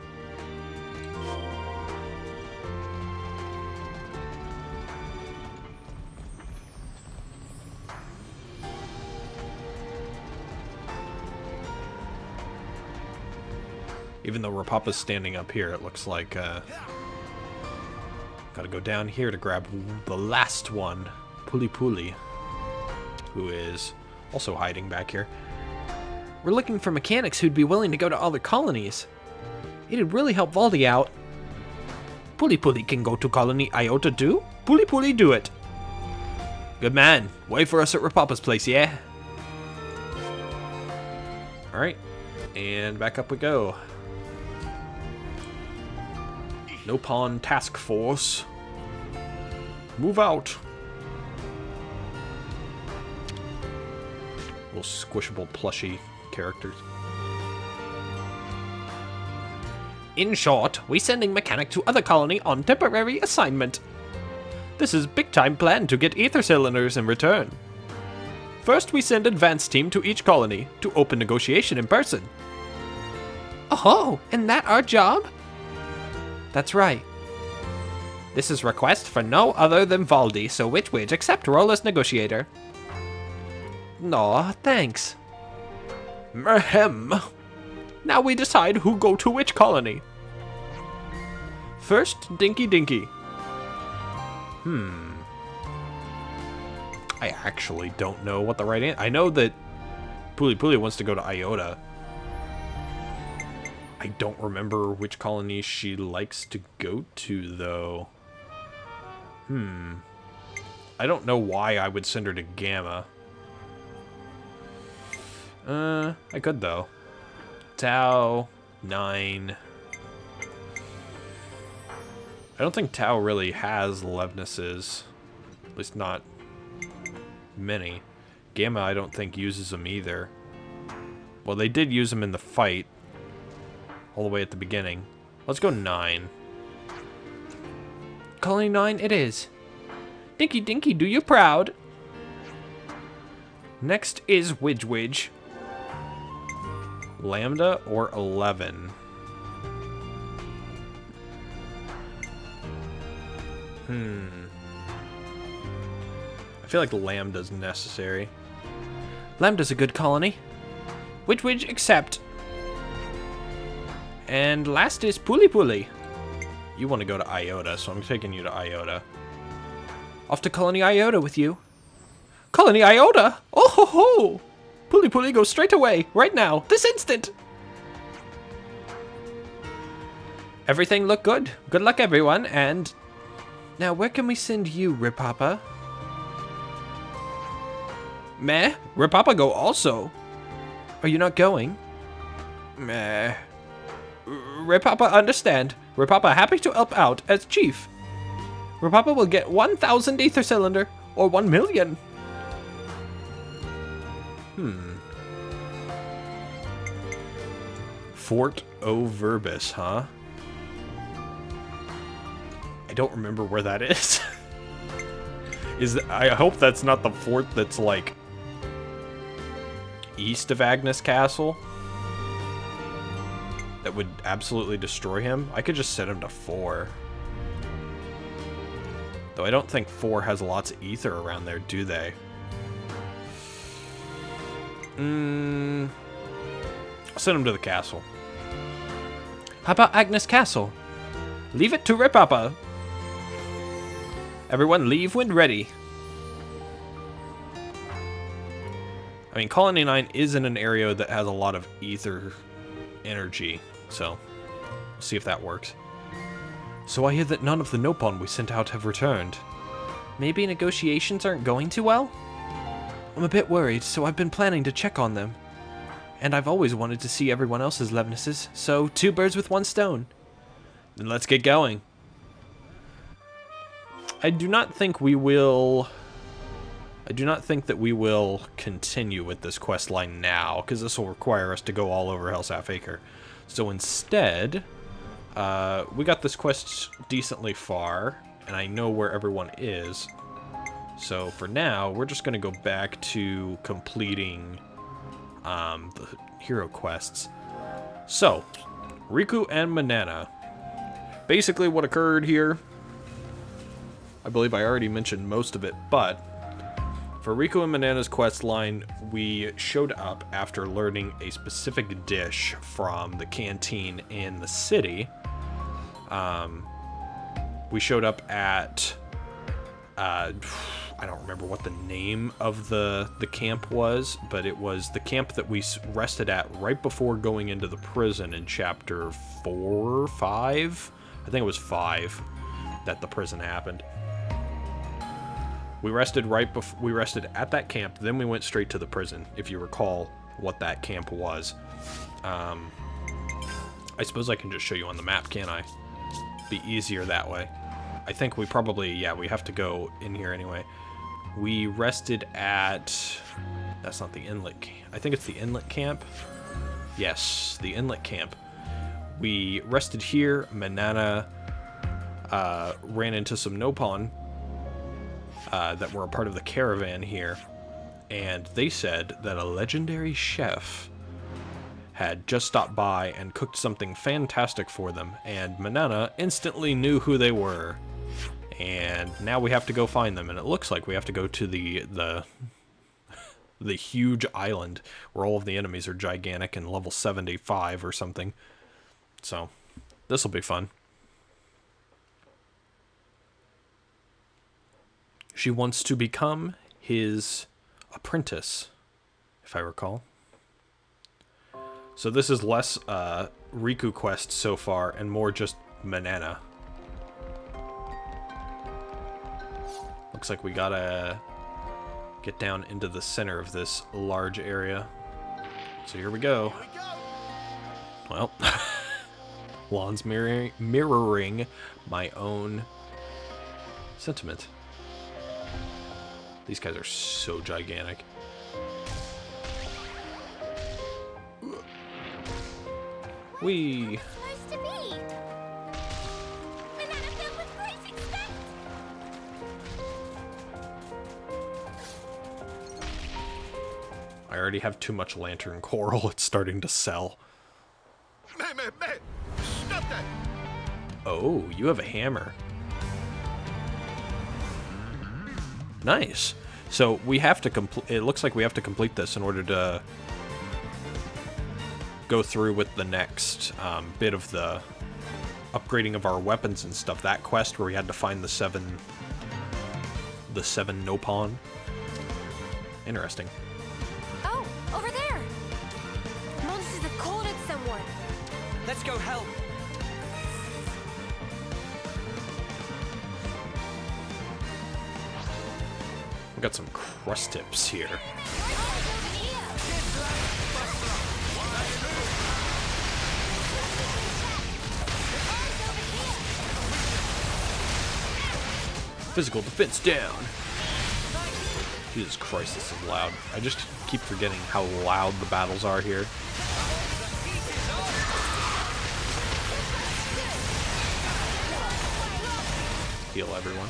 Even though Rapapa's standing up here, it looks like, gotta go down here to grab the last one, Puli, who is also hiding back here. We're looking for mechanics who'd be willing to go to other colonies. It'd really help Valdi out. Puli can go to Colony Iota too? Puli do it. Good man. Wait for us at Rapapa's place, yeah? Alright. And back up we go. No Pawn Task Force. Move out. Little squishable plushy characters. In short, we sending mechanic to other colony on temporary assignment. This is big time plan to get ether cylinders in return. First we send advance team to each colony to open negotiation in person. Oh, and that our job? That's right. This is request for no other than Valdi, so which accept role as negotiator. Aw, thanks. Merhem. Now we decide who go to which colony. First, Dinky. I actually don't know what the right answer. I know that Puli wants to go to Iota. I don't remember which colony she likes to go to, though. I don't know why I would send her to Gamma. I could, though. Tau, 9. I don't think Tau really has Levnesses. At least not many. Gamma, I don't think, uses them either. Well, they did use them in the fight. All the way at the beginning. Let's go 9. Colony 9 it is. Dinky, do you proud. Next is Widge. Lambda or 11? I feel like Lambda's necessary. Lambda's a good colony. Widge accept. And last is Puli. You want to go to Iota, so I'm taking you to Iota. Off to Colony Iota with you. Colony Iota? Oh ho ho! Puli go straight away, right now, this instant! Everything look good. Good luck everyone, and... Now where can we send you, Rapapa? Meh, Rapapa go also. Are you not going? Meh. Rapapa understand. Rapapa happy to help out as chief. Rapapa will get 1,000 ether cylinder or 1 million. Fort O Verbis, huh? I don't remember where that is. I hope that's not the fort that's like east of Agnes Castle. That would absolutely destroy him. I could just set him to 4. Though I don't think 4 has lots of ether around there, do they? I'll send him to the castle. How about Agnes Castle? Leave it to Rapapa. Everyone leave when ready. I mean, Colony 9 is in an area that has a lot of ether energy, so we'll see if that works. So I hear that none of the Nopon we sent out have returned. Maybe negotiations aren't going too well? I'm a bit worried, so I've been planning to check on them. And I've always wanted to see everyone else's Levnesses, so 2 birds with 1 stone. Then let's get going. I do not think we will I do not think that we will continue with this quest line now, because this will require us to go all over Hellsaf Acre. So instead, we got this quest decently far, and I know where everyone is. So for now, we're just going to go back to completing the hero quests. So, Riku and Manana. Basically what occurred here, I believe I already mentioned most of it, but for Riku and Manana's quest line, we showed up after learning a specific dish from the canteen in the city. We showed up at, I don't remember what the name of the camp was, but it was the camp that we rested at right before going into the prison in chapter 4 or 5. I think it was 5 that the prison happened. We rested we rested at that camp, then we went straight to the prison, if you recall what that camp was. I suppose I can just show you on the map, can't I? Be easier that way. I think we probably, yeah, we have to go in here anyway. We rested at, that's not the inlet, I think it's the inlet camp. Yes, the inlet camp. We rested here. Manana ran into some Nopon that were a part of the caravan here, and they said that a legendary chef had just stopped by and cooked something fantastic for them, and Manana instantly knew who they were. And now we have to go find them, and it looks like we have to go to the huge island where all of the enemies are gigantic and level 75 or something. So, this will be fun. She wants to become his apprentice, if I recall. So this is less Riku quest so far and more just Manana. Looks like we gotta get down into the center of this large area. So here we go. Well, Lon's mirroring my own sentiment. These guys are so gigantic. Whee! I already have too much lantern coral. It's starting to sell. Stop that! Oh, you have a hammer. Nice. So we have to complete. It looks like we have to complete this in order to go through with the next bit of the upgrading of our weapons and stuff. That quest where we had to find the seven Nopon. Interesting. Oh, over there. Monsters have cornered someone. Let's go help. We got some crust tips here. Physical defense down. Jesus Christ, this is loud. I just keep forgetting how loud the battles are here. Heal everyone.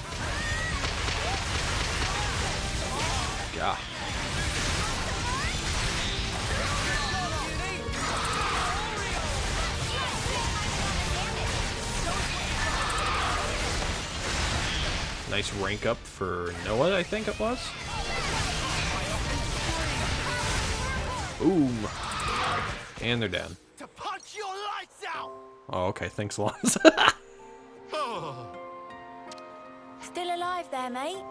Yeah. Nice rank up for Noah, I think it was. Boom. And they're down. To punch your lights out. Oh, okay. Thanks, Lons. Still alive there, mate?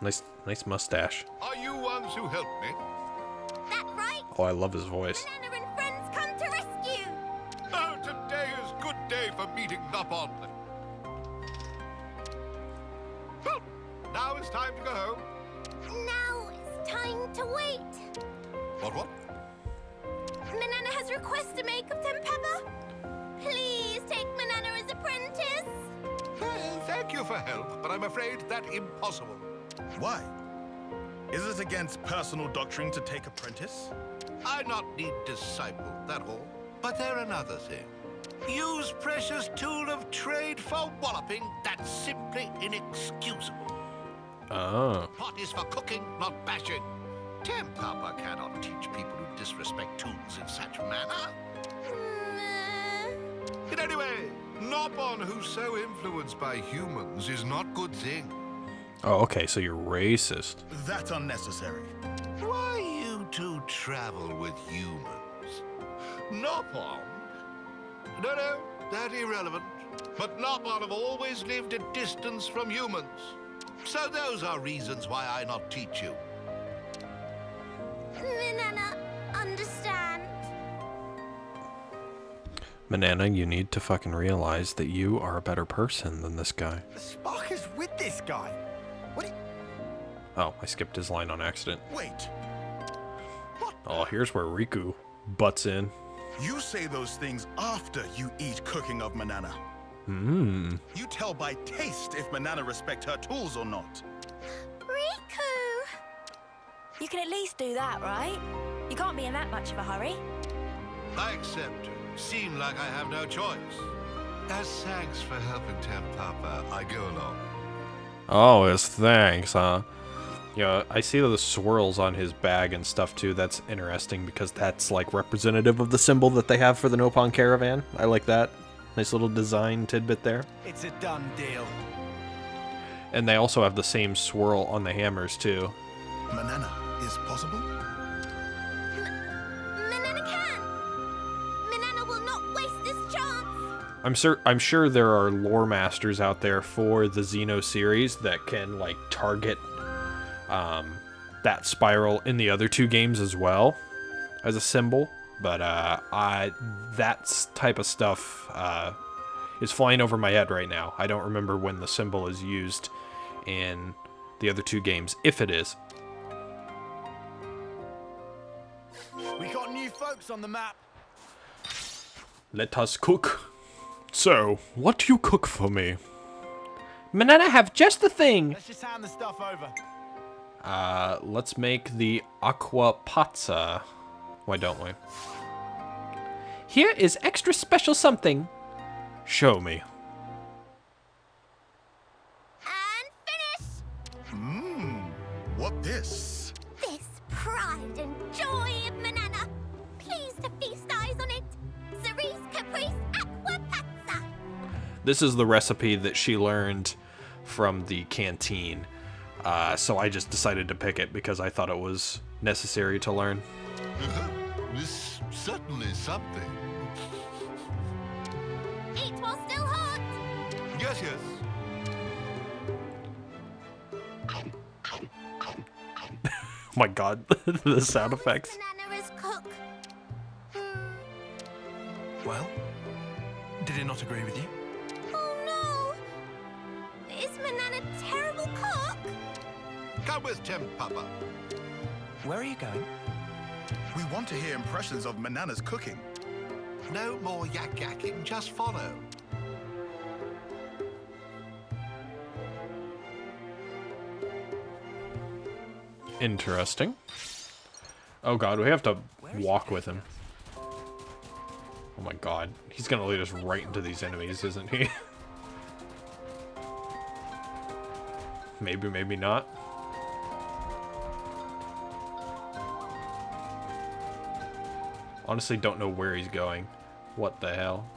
Nice mustache. Are you ones who helped me? That right? Oh, I love his voice. Nana and friends come to rescue. Oh, today is good day for meeting Nopon. Well, now it's time to go home. Now it's time to wait. What? Manana has a request to make of Tempeba. Please take Manana as apprentice. Thank you for help, but I'm afraid that's impossible. Why? Is it against personal doctrine to take apprentice? I not need disciple, that all. But there another thing. Use precious tool of trade for walloping, that's simply inexcusable. Oh. Pot is for cooking, not bashing. Papa cannot teach people who disrespect tools in such manner. In any way, Nopon who's so influenced by humans is not good thing. Oh, okay, so you're racist. That's unnecessary. Why you two travel with humans? Nopon? No, that irrelevant. But Nopon have always lived at distance from humans. So those are reasons why I not teach you. Manana, understand. Manana, you need to fucking realize that you are a better person than this guy. The spark is with this guy. Oh, I skipped his line on accident. Wait. Oh, here's where Riku butts in. You say those things after you eat cooking of Manana. You tell by taste if Manana respect her tools or not. Riku! You can at least do that, right? You can't be in that much of a hurry. I accept. Seem like I have no choice. As thanks for helping Papa, I go along. Oh, as thanks, huh? Yeah, I see the swirls on his bag and stuff too. That's interesting because that's like representative of the symbol that they have for the Nopon caravan. I like that. Nice little design tidbit there. It's a done deal. And they also have the same swirl on the hammers too. Manana is possible? Manana can! Manana will not waste this chance! I'm sure there are lore masters out there for the Xeno series that can like target that spiral in the other two games as well as a symbol, but that type of stuff is flying over my head right now. I don't remember when the symbol is used in the other two games, if it is. We got new folks on the map. Let us cook. So, what do you cook for me? Manana have just the thing. Let's just hand the stuff over. Let's make the aqua pazza. Why don't we? Here is extra special something. Show me. And finish! What this? This pride and joy of Manana. Please to feast eyes on it. Cerise Caprice Aqua Pazza. This is the recipe that she learned from the canteen. So I just decided to pick it because I thought it was necessary to learn. This certainly something. Eat while still hot. Yes. Oh my god, the sound effects. Manana is cook. Well, did it not agree with you? Oh no! Is Manana a terrible cook? Come with Papa. Where are you going? We want to hear impressions of Manana's cooking. No more yakking, just follow. Interesting. Oh god, we have to walk with him. Oh my god, he's gonna lead us right into these enemies, isn't he? Maybe, maybe not. Honestly, don't know where he's going. What the hell?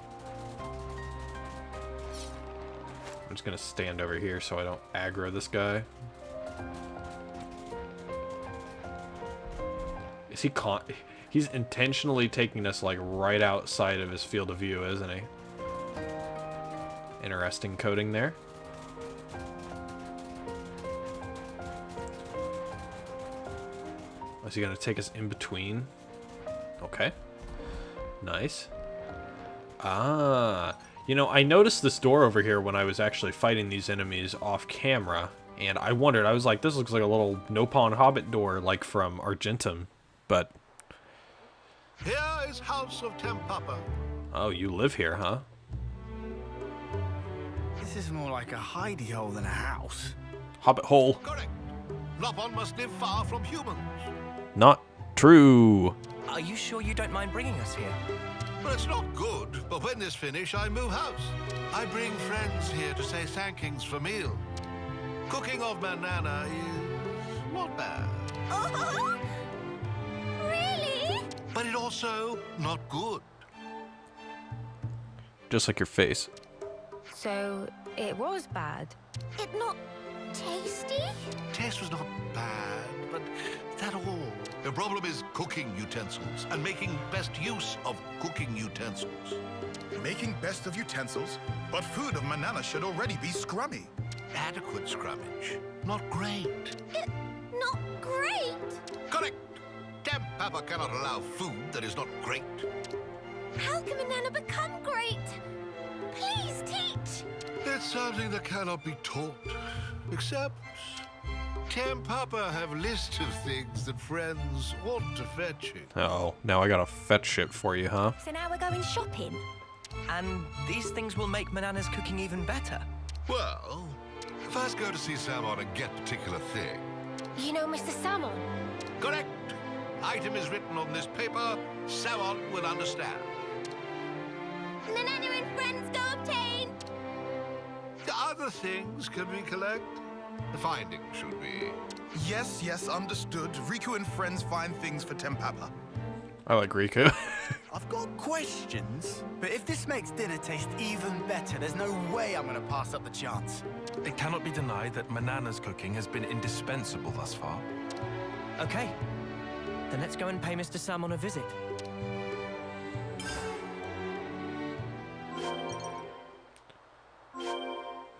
I'm just gonna stand over here so I don't aggro this guy. Is he he's intentionally taking us like right outside of his field of view, isn't he? Interesting coding there. Is he gonna take us in between? Okay. Nice. Ah. You know, I noticed this door over here when I was actually fighting these enemies off camera, and I wondered, I was like, this looks like a little Nopon Hobbit door, like from Argentum, but... Here is House of Papa. Oh, you live here, huh? This is more like a hidey hole than a house. Hobbit hole. Correct. Nopon must live far from humans. Not true. Are you sure you don't mind bringing us here? Well, it's not good, but when this finish, I move house. I bring friends here to say thankings for meal. Cooking of Manana is not bad. Oh, really? But it also not good. Just like your face. So, it was bad. It not tasty? Taste was not bad, but that all. The problem is cooking utensils and making best use of cooking utensils. Making best of utensils? But food of Manana should already be scrummy. Adequate scrummage. Not great. Not great? Correct. Damp Papa cannot allow food that is not great. How can Manana become great? Please teach. It's something that cannot be taught, except Tam Papa have lists of things that friends want to fetch it. Oh, now I gotta fetch it for you, huh? So now we're going shopping? And these things will make Manana's cooking even better. Well, first go to see Samon and get particular thing. You know Mr. Salmon? Correct. Item is written on this paper. Samon will understand. Manana and friends go obtain. The other things can we collect? The findings should be. Yes, understood. Riku and friends find things for Tempapa. I like Riku. I've got questions, but if this makes dinner taste even better, there's no way I'm gonna pass up the chance. It cannot be denied that Manana's cooking has been indispensable thus far. Okay, then let's go and pay Mr. Salmon a visit.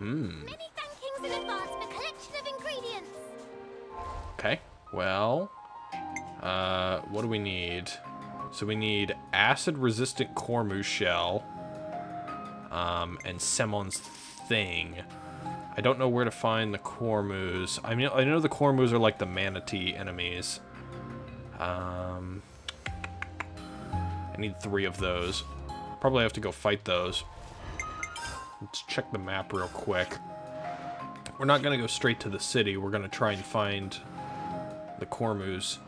Many thankings in advance for collection of ingredients. Okay, well, what do we need? So we need acid-resistant Cormu shell, and Semon's thing. I don't know where to find the Cormus. I mean, I know the Cormus are like the manatee enemies. I need 3 of those. Probably have to go fight those. Let's check the map real quick. We're not going to go straight to the city. We're going to try and find the Cormus.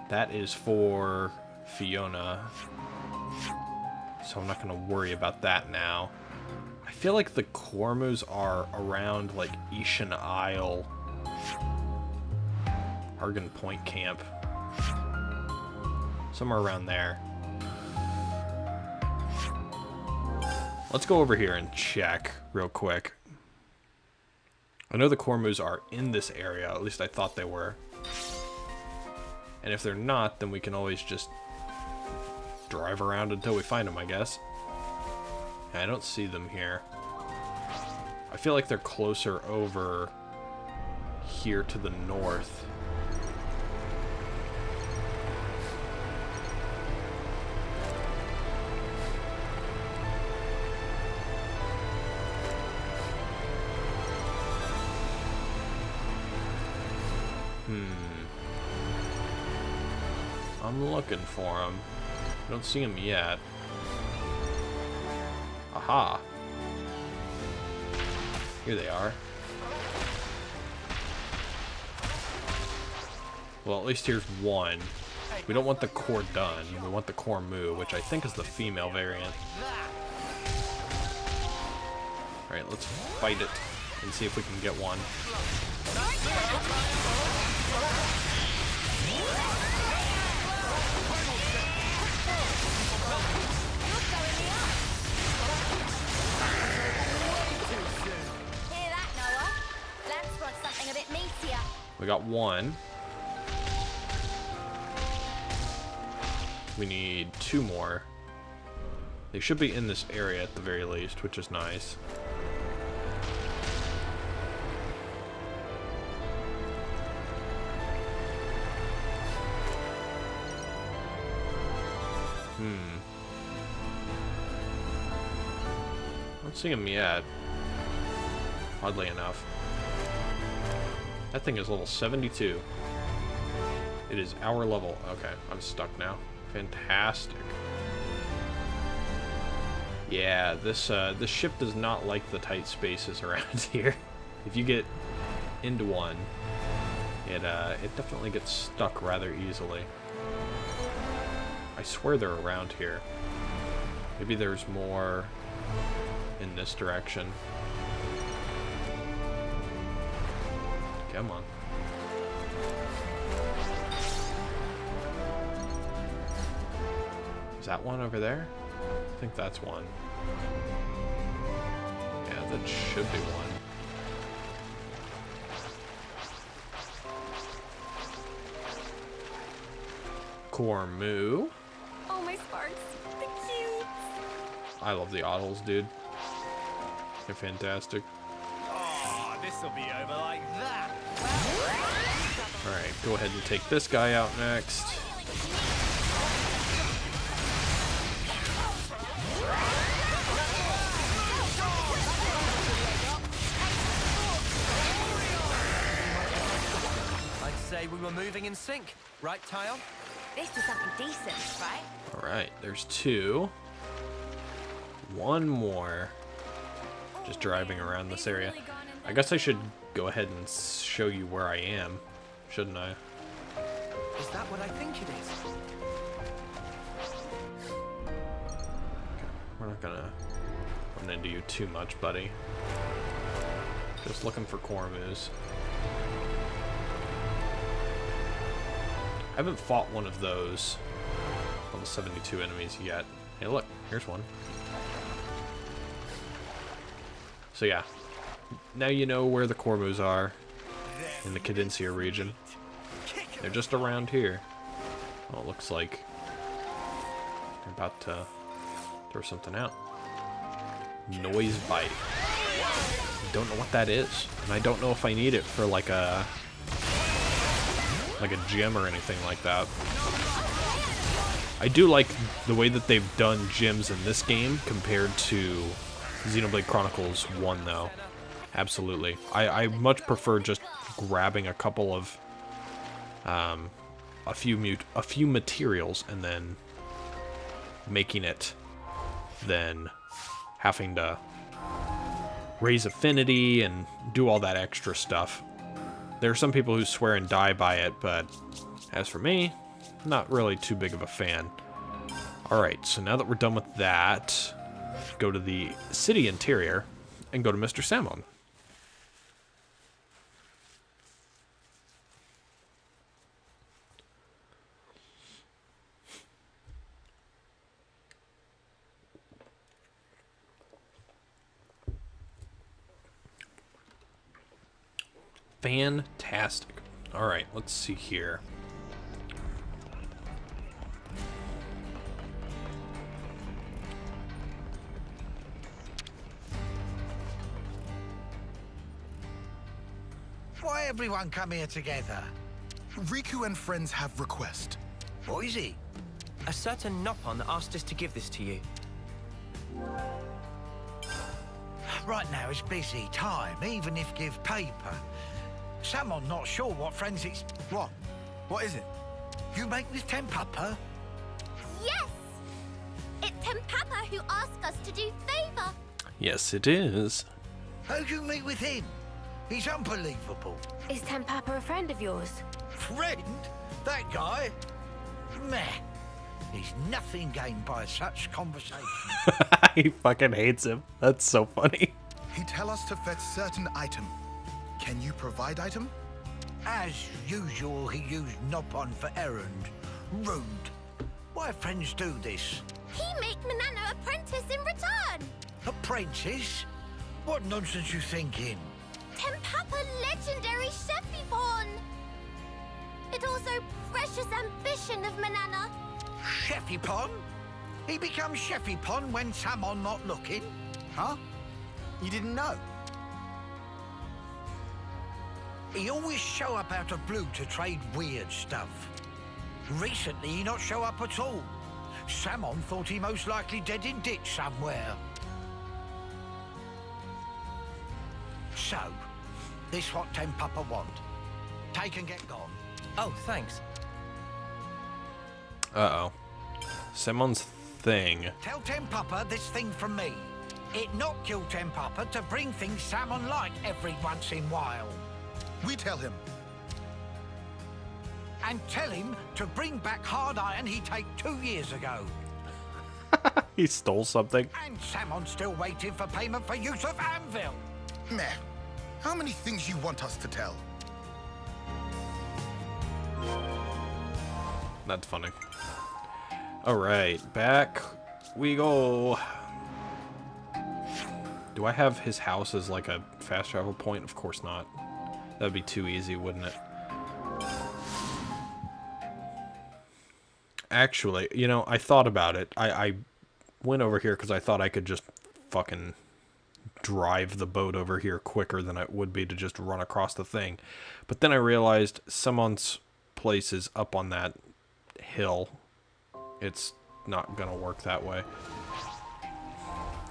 That is for Fiona. So I'm not going to worry about that now. I feel like the Cormus are around, like, Ishan Isle. Argon Point Camp. Somewhere around there. Let's go over here and check real quick. I know the Cormus are in this area. At least I thought they were. And if they're not, then we can always just drive around until we find them, I guess. I don't see them here. I feel like they're closer over here to the north. I'm looking for them. I don't see them yet. Aha. Here they are. Well, at least here's one. We don't want the Cordon. We want the Cormu, which I think is the female variant. Alright, let's fight it and see if we can get one. Hear that, Noah? Lance wants something a bit meatier. We got one. We need 2 more. They should be in this area at the very least, which is nice. Don't see him yet. Oddly enough. That thing is level 72. It is our level. Okay, I'm stuck now. Fantastic. Yeah, this ship does not like the tight spaces around here. If you get into one, it definitely gets stuck rather easily. I swear they're around here. Maybe there's more in this direction. Come on. Is that one over there? I think that's one. Yeah, that should be one. Cormu. Oh, my sparks. The cute. I love the Ottles, dude. They're fantastic. Oh, this'll be over like that. Alright, go ahead and take this guy out next. I'd say we were moving in sync, right, Tile? This is something decent, right? Alright, there's two. One more. Just driving around this area. I guess I should go ahead and show you where I am, shouldn't I? Is that what I think it is? We're not gonna run into you too much, buddy. Just looking for Cormus. I haven't fought one of those level 72 enemies yet. Hey, look, here's one. So yeah, now you know where the Cormus are in the Cadencia region. They're just around here. Oh, it looks like they're about to throw something out. Noise bite. I don't know what that is, and I don't know if I need it for like a gym or anything like that. I do like the way that they've done gyms in this game compared to Xenoblade Chronicles 1, though. Absolutely. I much prefer just grabbing a couple of a few materials and then making it than having to raise affinity and do all that extra stuff. There are some people who swear and die by it, but as for me, not really too big of a fan. Alright, so now that we're done with that, go to the city interior and go to Mr. Samon. Fantastic. Alright, let's see here. Why everyone come here together? Riku and friends have request. What is it? A certain Nopon asked us to give this to you. Right now it's busy time, even if give paper. Someone not sure what friends it's... What? What is it? You make this Tempapa? Yes! It's Tempapa who asked us to do favor. Yes, it is. How'd you meet with him? He's unbelievable. Is Tempapa a friend of yours? Friend? That guy? Meh. He's nothing gained by such conversation. He fucking hates him. That's so funny. He tell us to fetch certain item. Can you provide item? As usual, he used Nopon for errand. Rude. Why friends do this? He make Manana apprentice in return. Apprentice? What nonsense you thinking? Tempapa legendary Sheffipon. It also precious ambition of Manana. Sheffipon? He becomes Sheffipon when Samon not looking? Huh? You didn't know? He always show up out of blue to trade weird stuff. Recently, he not show up at all. Samon thought he most likely dead in ditch somewhere. So, this what Tempapa want. Take and get gone. Oh, thanks. Uh-oh. Simon's thing. Tell Tempapa this thing from me. It not kill Tempapa to bring things Samon like every once in while. We tell him. And tell him to bring back hard iron he take 2 years ago. He stole something. And Samon's still waiting for payment for use of Anvil. Meh. How many things you want us to tell? That's funny. Alright, back we go. Do I have his house as like a fast travel point? Of course not. That'd be too easy, wouldn't it? Actually, you know, I thought about it. I went over here because I thought I could just fucking drive the boat over here quicker than it would be to just run across the thing. But then I realized someone's place is up on that hill. It's not gonna work that way.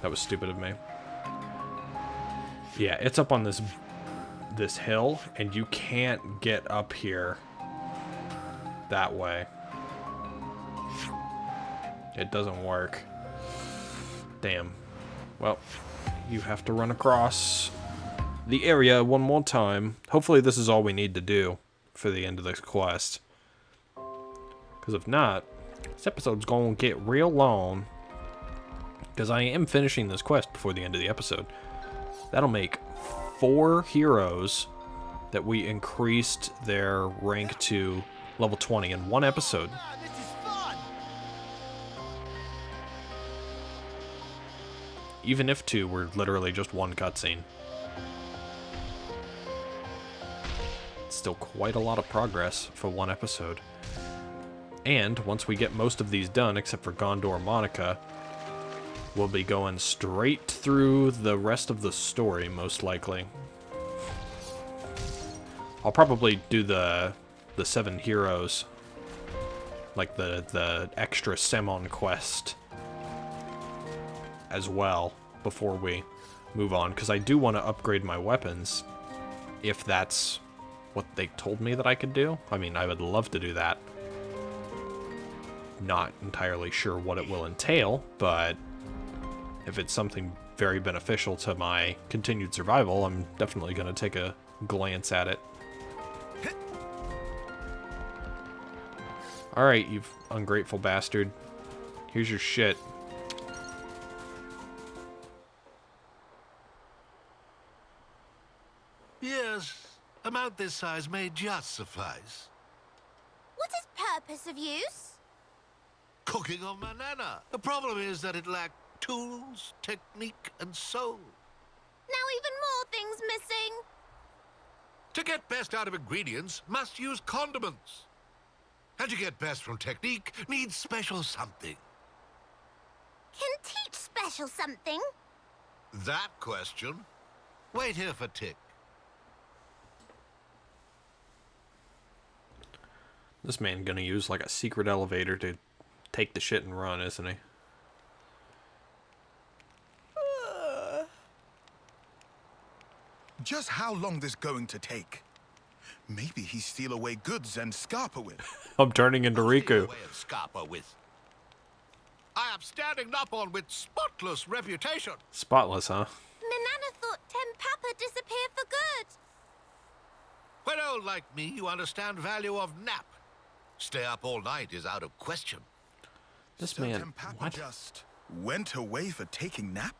That was stupid of me. Yeah, it's up on this hill, and you can't get up here that way. It doesn't work. Damn. Well, you have to run across the area one more time. Hopefully this is all we need to do for the end of this quest. Because if not, this episode's going to get real long. Because I am finishing this quest before the end of the episode. That'll make 4 heroes that we increased their rank to level 20 in one episode. Even if 2 were literally just one cutscene. It's still quite a lot of progress for one episode. And once we get most of these done, except for Gondor Monica, we'll be going straight through the rest of the story, most likely. I'll probably do the 7 heroes, like the extra Semon quest as well before we move on, because I do want to upgrade my weapons if that's what they told me that I could do. I mean, I would love to do that. Not entirely sure what it will entail, but if it's something very beneficial to my continued survival, I'm definitely going to take a glance at it. Alright, you ungrateful bastard. Here's your shit. Yes, a mount this size may just suffice. What is purpose of use? Cooking of Manana. The problem is that it lacked tools, technique, and soul. Now even more things missing. To get best out of ingredients, must use condiments. And to get best from technique, needs special something. Can teach special something? That question? Wait here for Tick. This man gonna use like a secret elevator to take the shit and run, isn't he? Just how long this going to take? Maybe he steal away goods and scarper with. I'm turning into Riku. I am standing Nopon with spotless reputation. Spotless, huh? Manana thought Papa disappeared for good. When old like me, you understand value of nap. Stay up all night is out of question. This So man, Papa what? just went away for taking nap?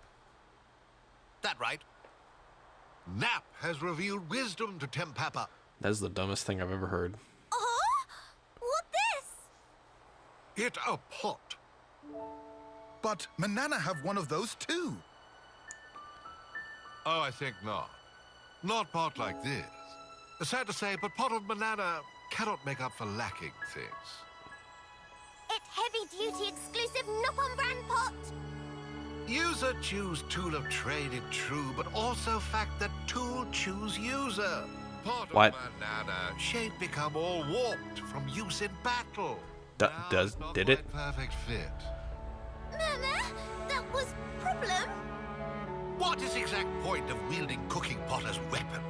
That right? Nap has revealed wisdom to Papa. That's the dumbest thing I've ever heard. What this? It a pot. But Manana have one of those too. Oh, I think not. Not pot like this. Sad to say, but pot of Manana cannot make up for lacking things. It's heavy-duty exclusive Nopon brand pot. User choose tool of trade, it true, but also fact that tool choose user. Pot What? of Manana shape become all warped from use in battle. Did it? Perfect fit. Mama, that was problem. What is the exact point of wielding cooking pot as weapon?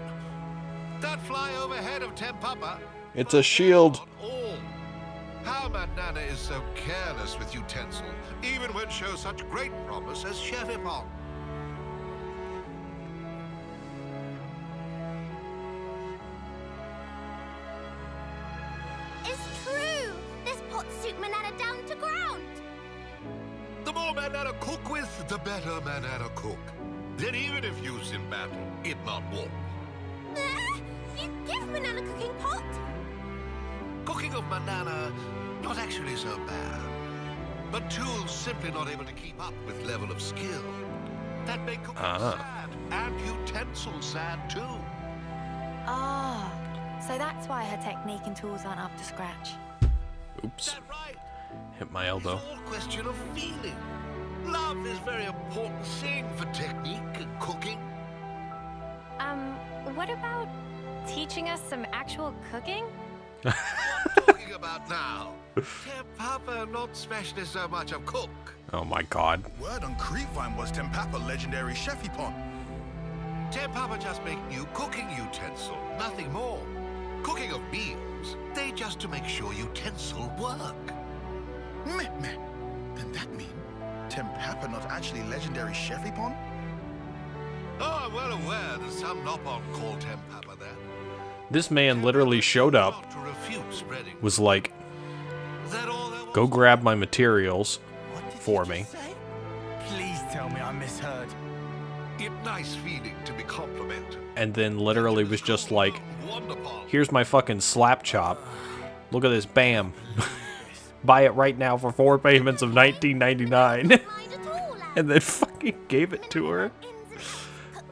That fly overhead of Papa? It's a shield. Not all. How Manana is so careless with utensil, even when shows such great promise as Chevipon. Manana cook with, the better Manana cook. Then even if used in battle, it not warm. You give Manana cooking pot? Cooking of Manana, not actually so bad. But tools simply not able to keep up with level of skill. That make cooking sad, and utensils sad too. Ah, so that's why her technique and tools aren't up to scratch. Oops. Hit my elbow. It's all a question of feeling. Love is very important thing for technique and cooking. What about teaching us some actual cooking? What I'm talking about now? Tempapa not especially so much of cook. Oh my god. Word on Creepvine was Tempapa legendary chefy-pon. Tempapa just make new cooking utensil, nothing more. Cooking of meals, they just to make sure utensil work. Meh. Then that mean Tempapa not actually legendary chefy-pon? Oh, I'm well aware that some Nopon call Tempapa that. This man literally showed up, was like, go grab my materials for me. Please tell me I misheard. It's nice feeling to be complimented. And then literally was just like, here's my fucking slap chop. Look at this, bam. Buy it right now for 4 payments of $19.99. And then fucking gave it to her.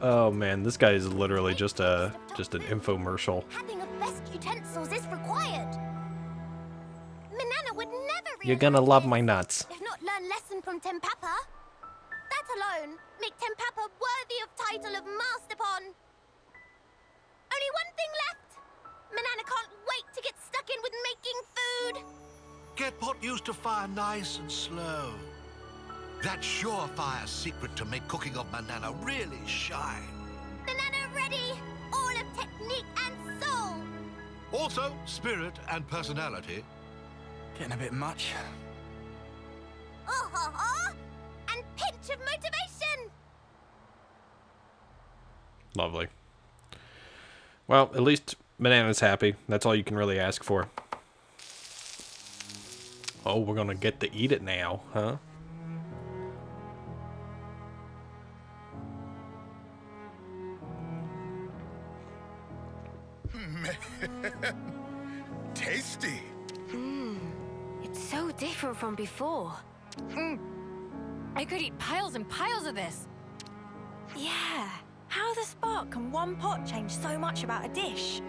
Oh man, this guy is literally just an infomercial. Having of best utensils is required. Manana would never. You're gonna love my nuts. If not learn lesson from Tempapa. That alone make Tempapa worthy of title of Masterpon. Only one thing left. Manana can't wait to get stuck in with making food. Get pot used to fire nice and slow. That surefire secret to make cooking of Manana really shine. Manana ready, all of technique and soul. Also, spirit and personality. Getting a bit much. And pinch of motivation. Lovely. Well, at least Manana's happy. That's all you can really ask for. Oh, we're gonna get to eat it now, huh? Tasty. It's so different from before. I could eat piles and piles of this. Yeah, how the spark can one pot change so much about a dish?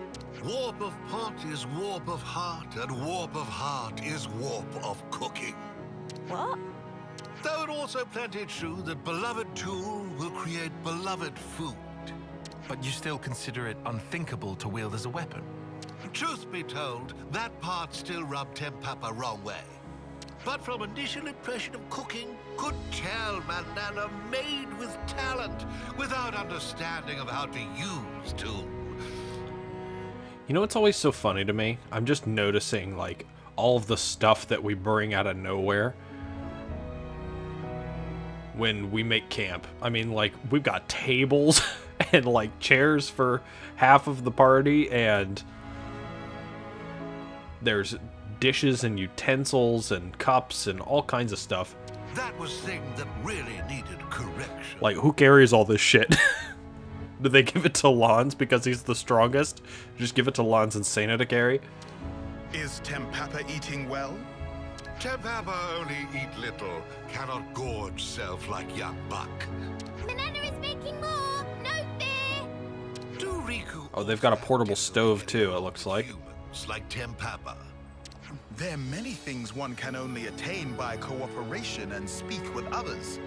Warp of pot is warp of heart, and warp of heart is warp of cooking. What? Though it also plenty true that beloved tool will create beloved food. But you still consider it unthinkable to wield as a weapon? Truth be told, that part still rubbed Tempapa wrong way. But from initial impression of cooking, could tell Manana made with talent, without understanding of how to use tool. You know what's always so funny to me? I'm just noticing, like, all of the stuff that we bring out of nowhere when we make camp. I mean, like, we've got tables and, like, chairs for half of the party, and there's dishes and utensils and cups and all kinds of stuff. That was thing that really needed correction. Like, who carries all this shit? Do they give it to Lons because he's the strongest? Just give it to Lons and Sena to carry? Is Tempapa eating well? Tempapa only eat little, cannot gorge self like young buck. Manana is making more, no fear. Do Riku Oh, they've got a portable stove too, it looks like. humans like Tempapa? There are many things one can only attain by cooperation and speak with others.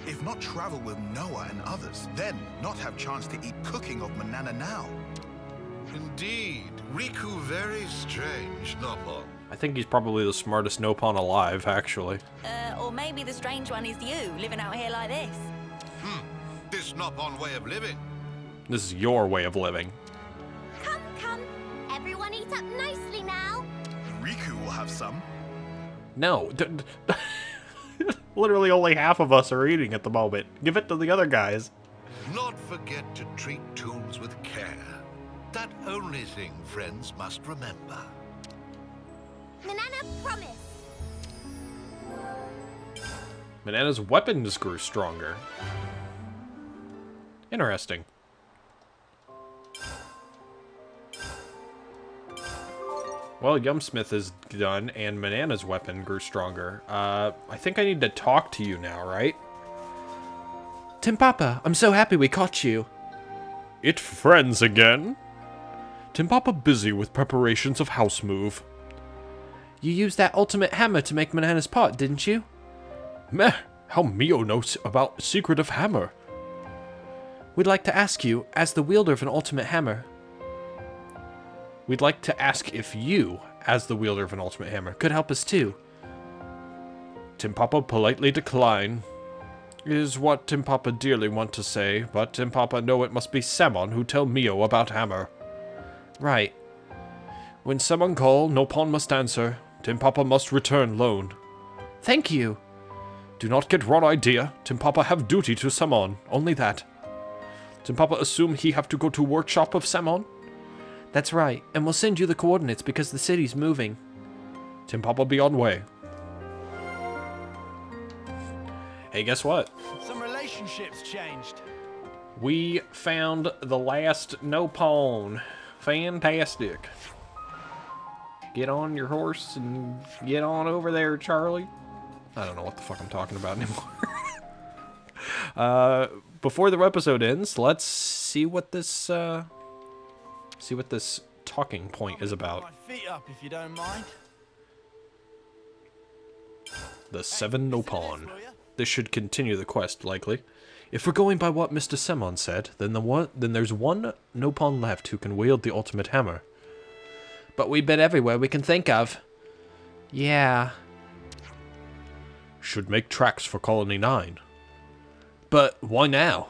If not travel with Noah and others, then not have chance to eat cooking of Manana now. Indeed, Riku very strange, Nopon. I think he's probably the smartest Nopon alive, actually. Or maybe the strange one is you, living out here like this. This Nopon way of living. This is your way of living. Come, everyone eat up nicely now. Riku will have some. No. Literally only half of us are eating at the moment. Give it to the other guys. Not forget to treat tools with care. That only thing friends must remember. Manana promise. Manana's weapons grew stronger. Interesting. Well, Yumsmith is done, and Manana's weapon grew stronger. I think I need to talk to you now, right? Tim Papa, I'm so happy we caught you. It friends again? Tim Papa busy with preparations of house move. You used that ultimate hammer to make Manana's pot, didn't you? Meh, how Mio knows about secret of hammer? We'd like to ask you, as the wielder of an ultimate hammer. We'd like to ask if you, as the wielder of an ultimate hammer, could help us too. Tim Papa politely decline. Is what Tim Papa dearly want to say, but Tim Papa know it must be Samon who tell Mio about hammer. Right. When Samon call, no pawn must answer. Tim Papa must return loan. Thank you. Do not get wrong idea. Tim Papa have duty to Samon, only that. Tim Papa assume he have to go to workshop of Samon? That's right, and we'll send you the coordinates because the city's moving. Tim Papa be on way. Hey, guess what? Some relationships changed. We found the last no pawn. Fantastic. Get on your horse and get on over there, Charlie. I don't know what the fuck I'm talking about anymore. Before the episode ends, let's see what this talking point is about. My feet up if you don't mind. The 7 no pawn. This should continue the quest, likely. If we're going by what Mr. Samon said, then there's one no pawn left who can wield the ultimate hammer. But we've been everywhere we can think of. Yeah. Should make tracks for Colony 9. But why now?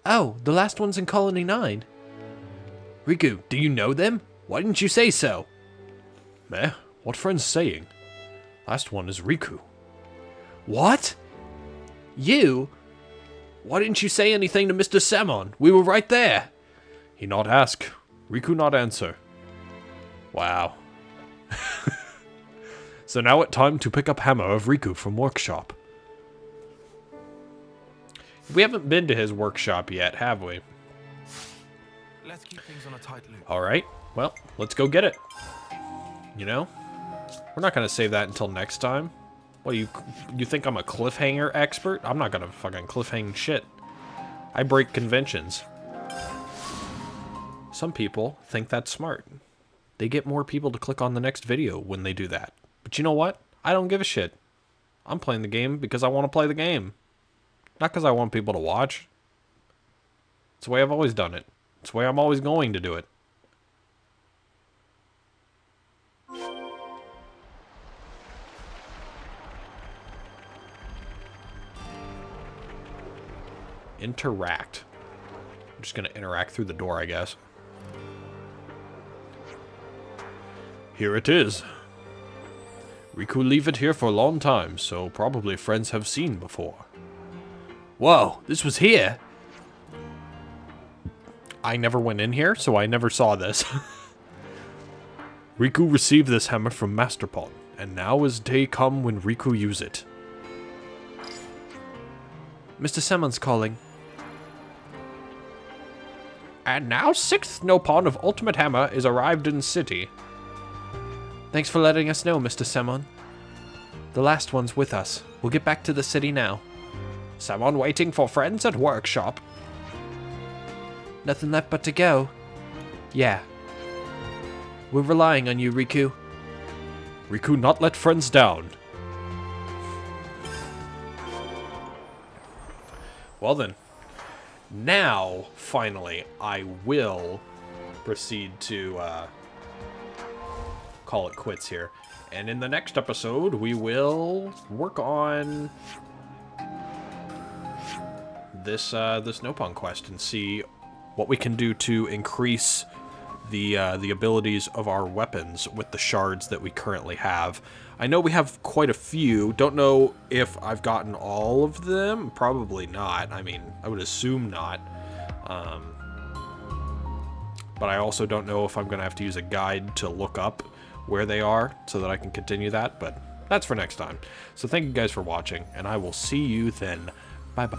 Oh, the last one's in Colony 9. Riku, do you know them? Why didn't you say so? Meh, what friend's saying? Last one is Riku. What? You? Why didn't you say anything to Mr. Samon? We were right there. He not ask. Riku not answer. Wow. So now it time to pick up hammer of Riku from workshop. We haven't been to his workshop yet, have we? Let's keep things on a tight loop. Alright, well, let's go get it. You know? We're not gonna save that until next time. What, you think I'm a cliffhanger expert? I'm not gonna fucking cliffhang shit. I break conventions. Some people think that's smart. They get more people to click on the next video when they do that. But you know what? I don't give a shit. I'm playing the game because I want to play the game. Not because I want people to watch. It's the way I've always done it. It's the way I'm always going to do it. Interact. I'm just going to interact through the door, I guess. Here it is. Riku leave it here for a long time, so probably friends have seen before. Whoa, this was here? I never went in here, so I never saw this. Riku received this hammer from Master Pawn, and now is day come when Riku use it. Mr. Samon's calling. And now 6th no pawn of Ultimate Hammer is arrived in city. Thanks for letting us know, Mr. Samon. The last one's with us. We'll get back to the city now. Samon waiting for friends at workshop. Nothing left but to go. Yeah. We're relying on you, Riku. Riku not let friends down. Well then. Now, finally, I will proceed to call it quits here. And in the next episode, we will work on this Nopon quest and see what we can do to increase the abilities of our weapons with the shards that we currently have. I know we have quite a few. Don't know if I've gotten all of them. Probably not. I mean, I would assume not. But I also don't know if I'm going to have to use a guide to look up where they are so that I can continue that. But that's for next time. So thank you guys for watching, and I will see you then. Bye-bye.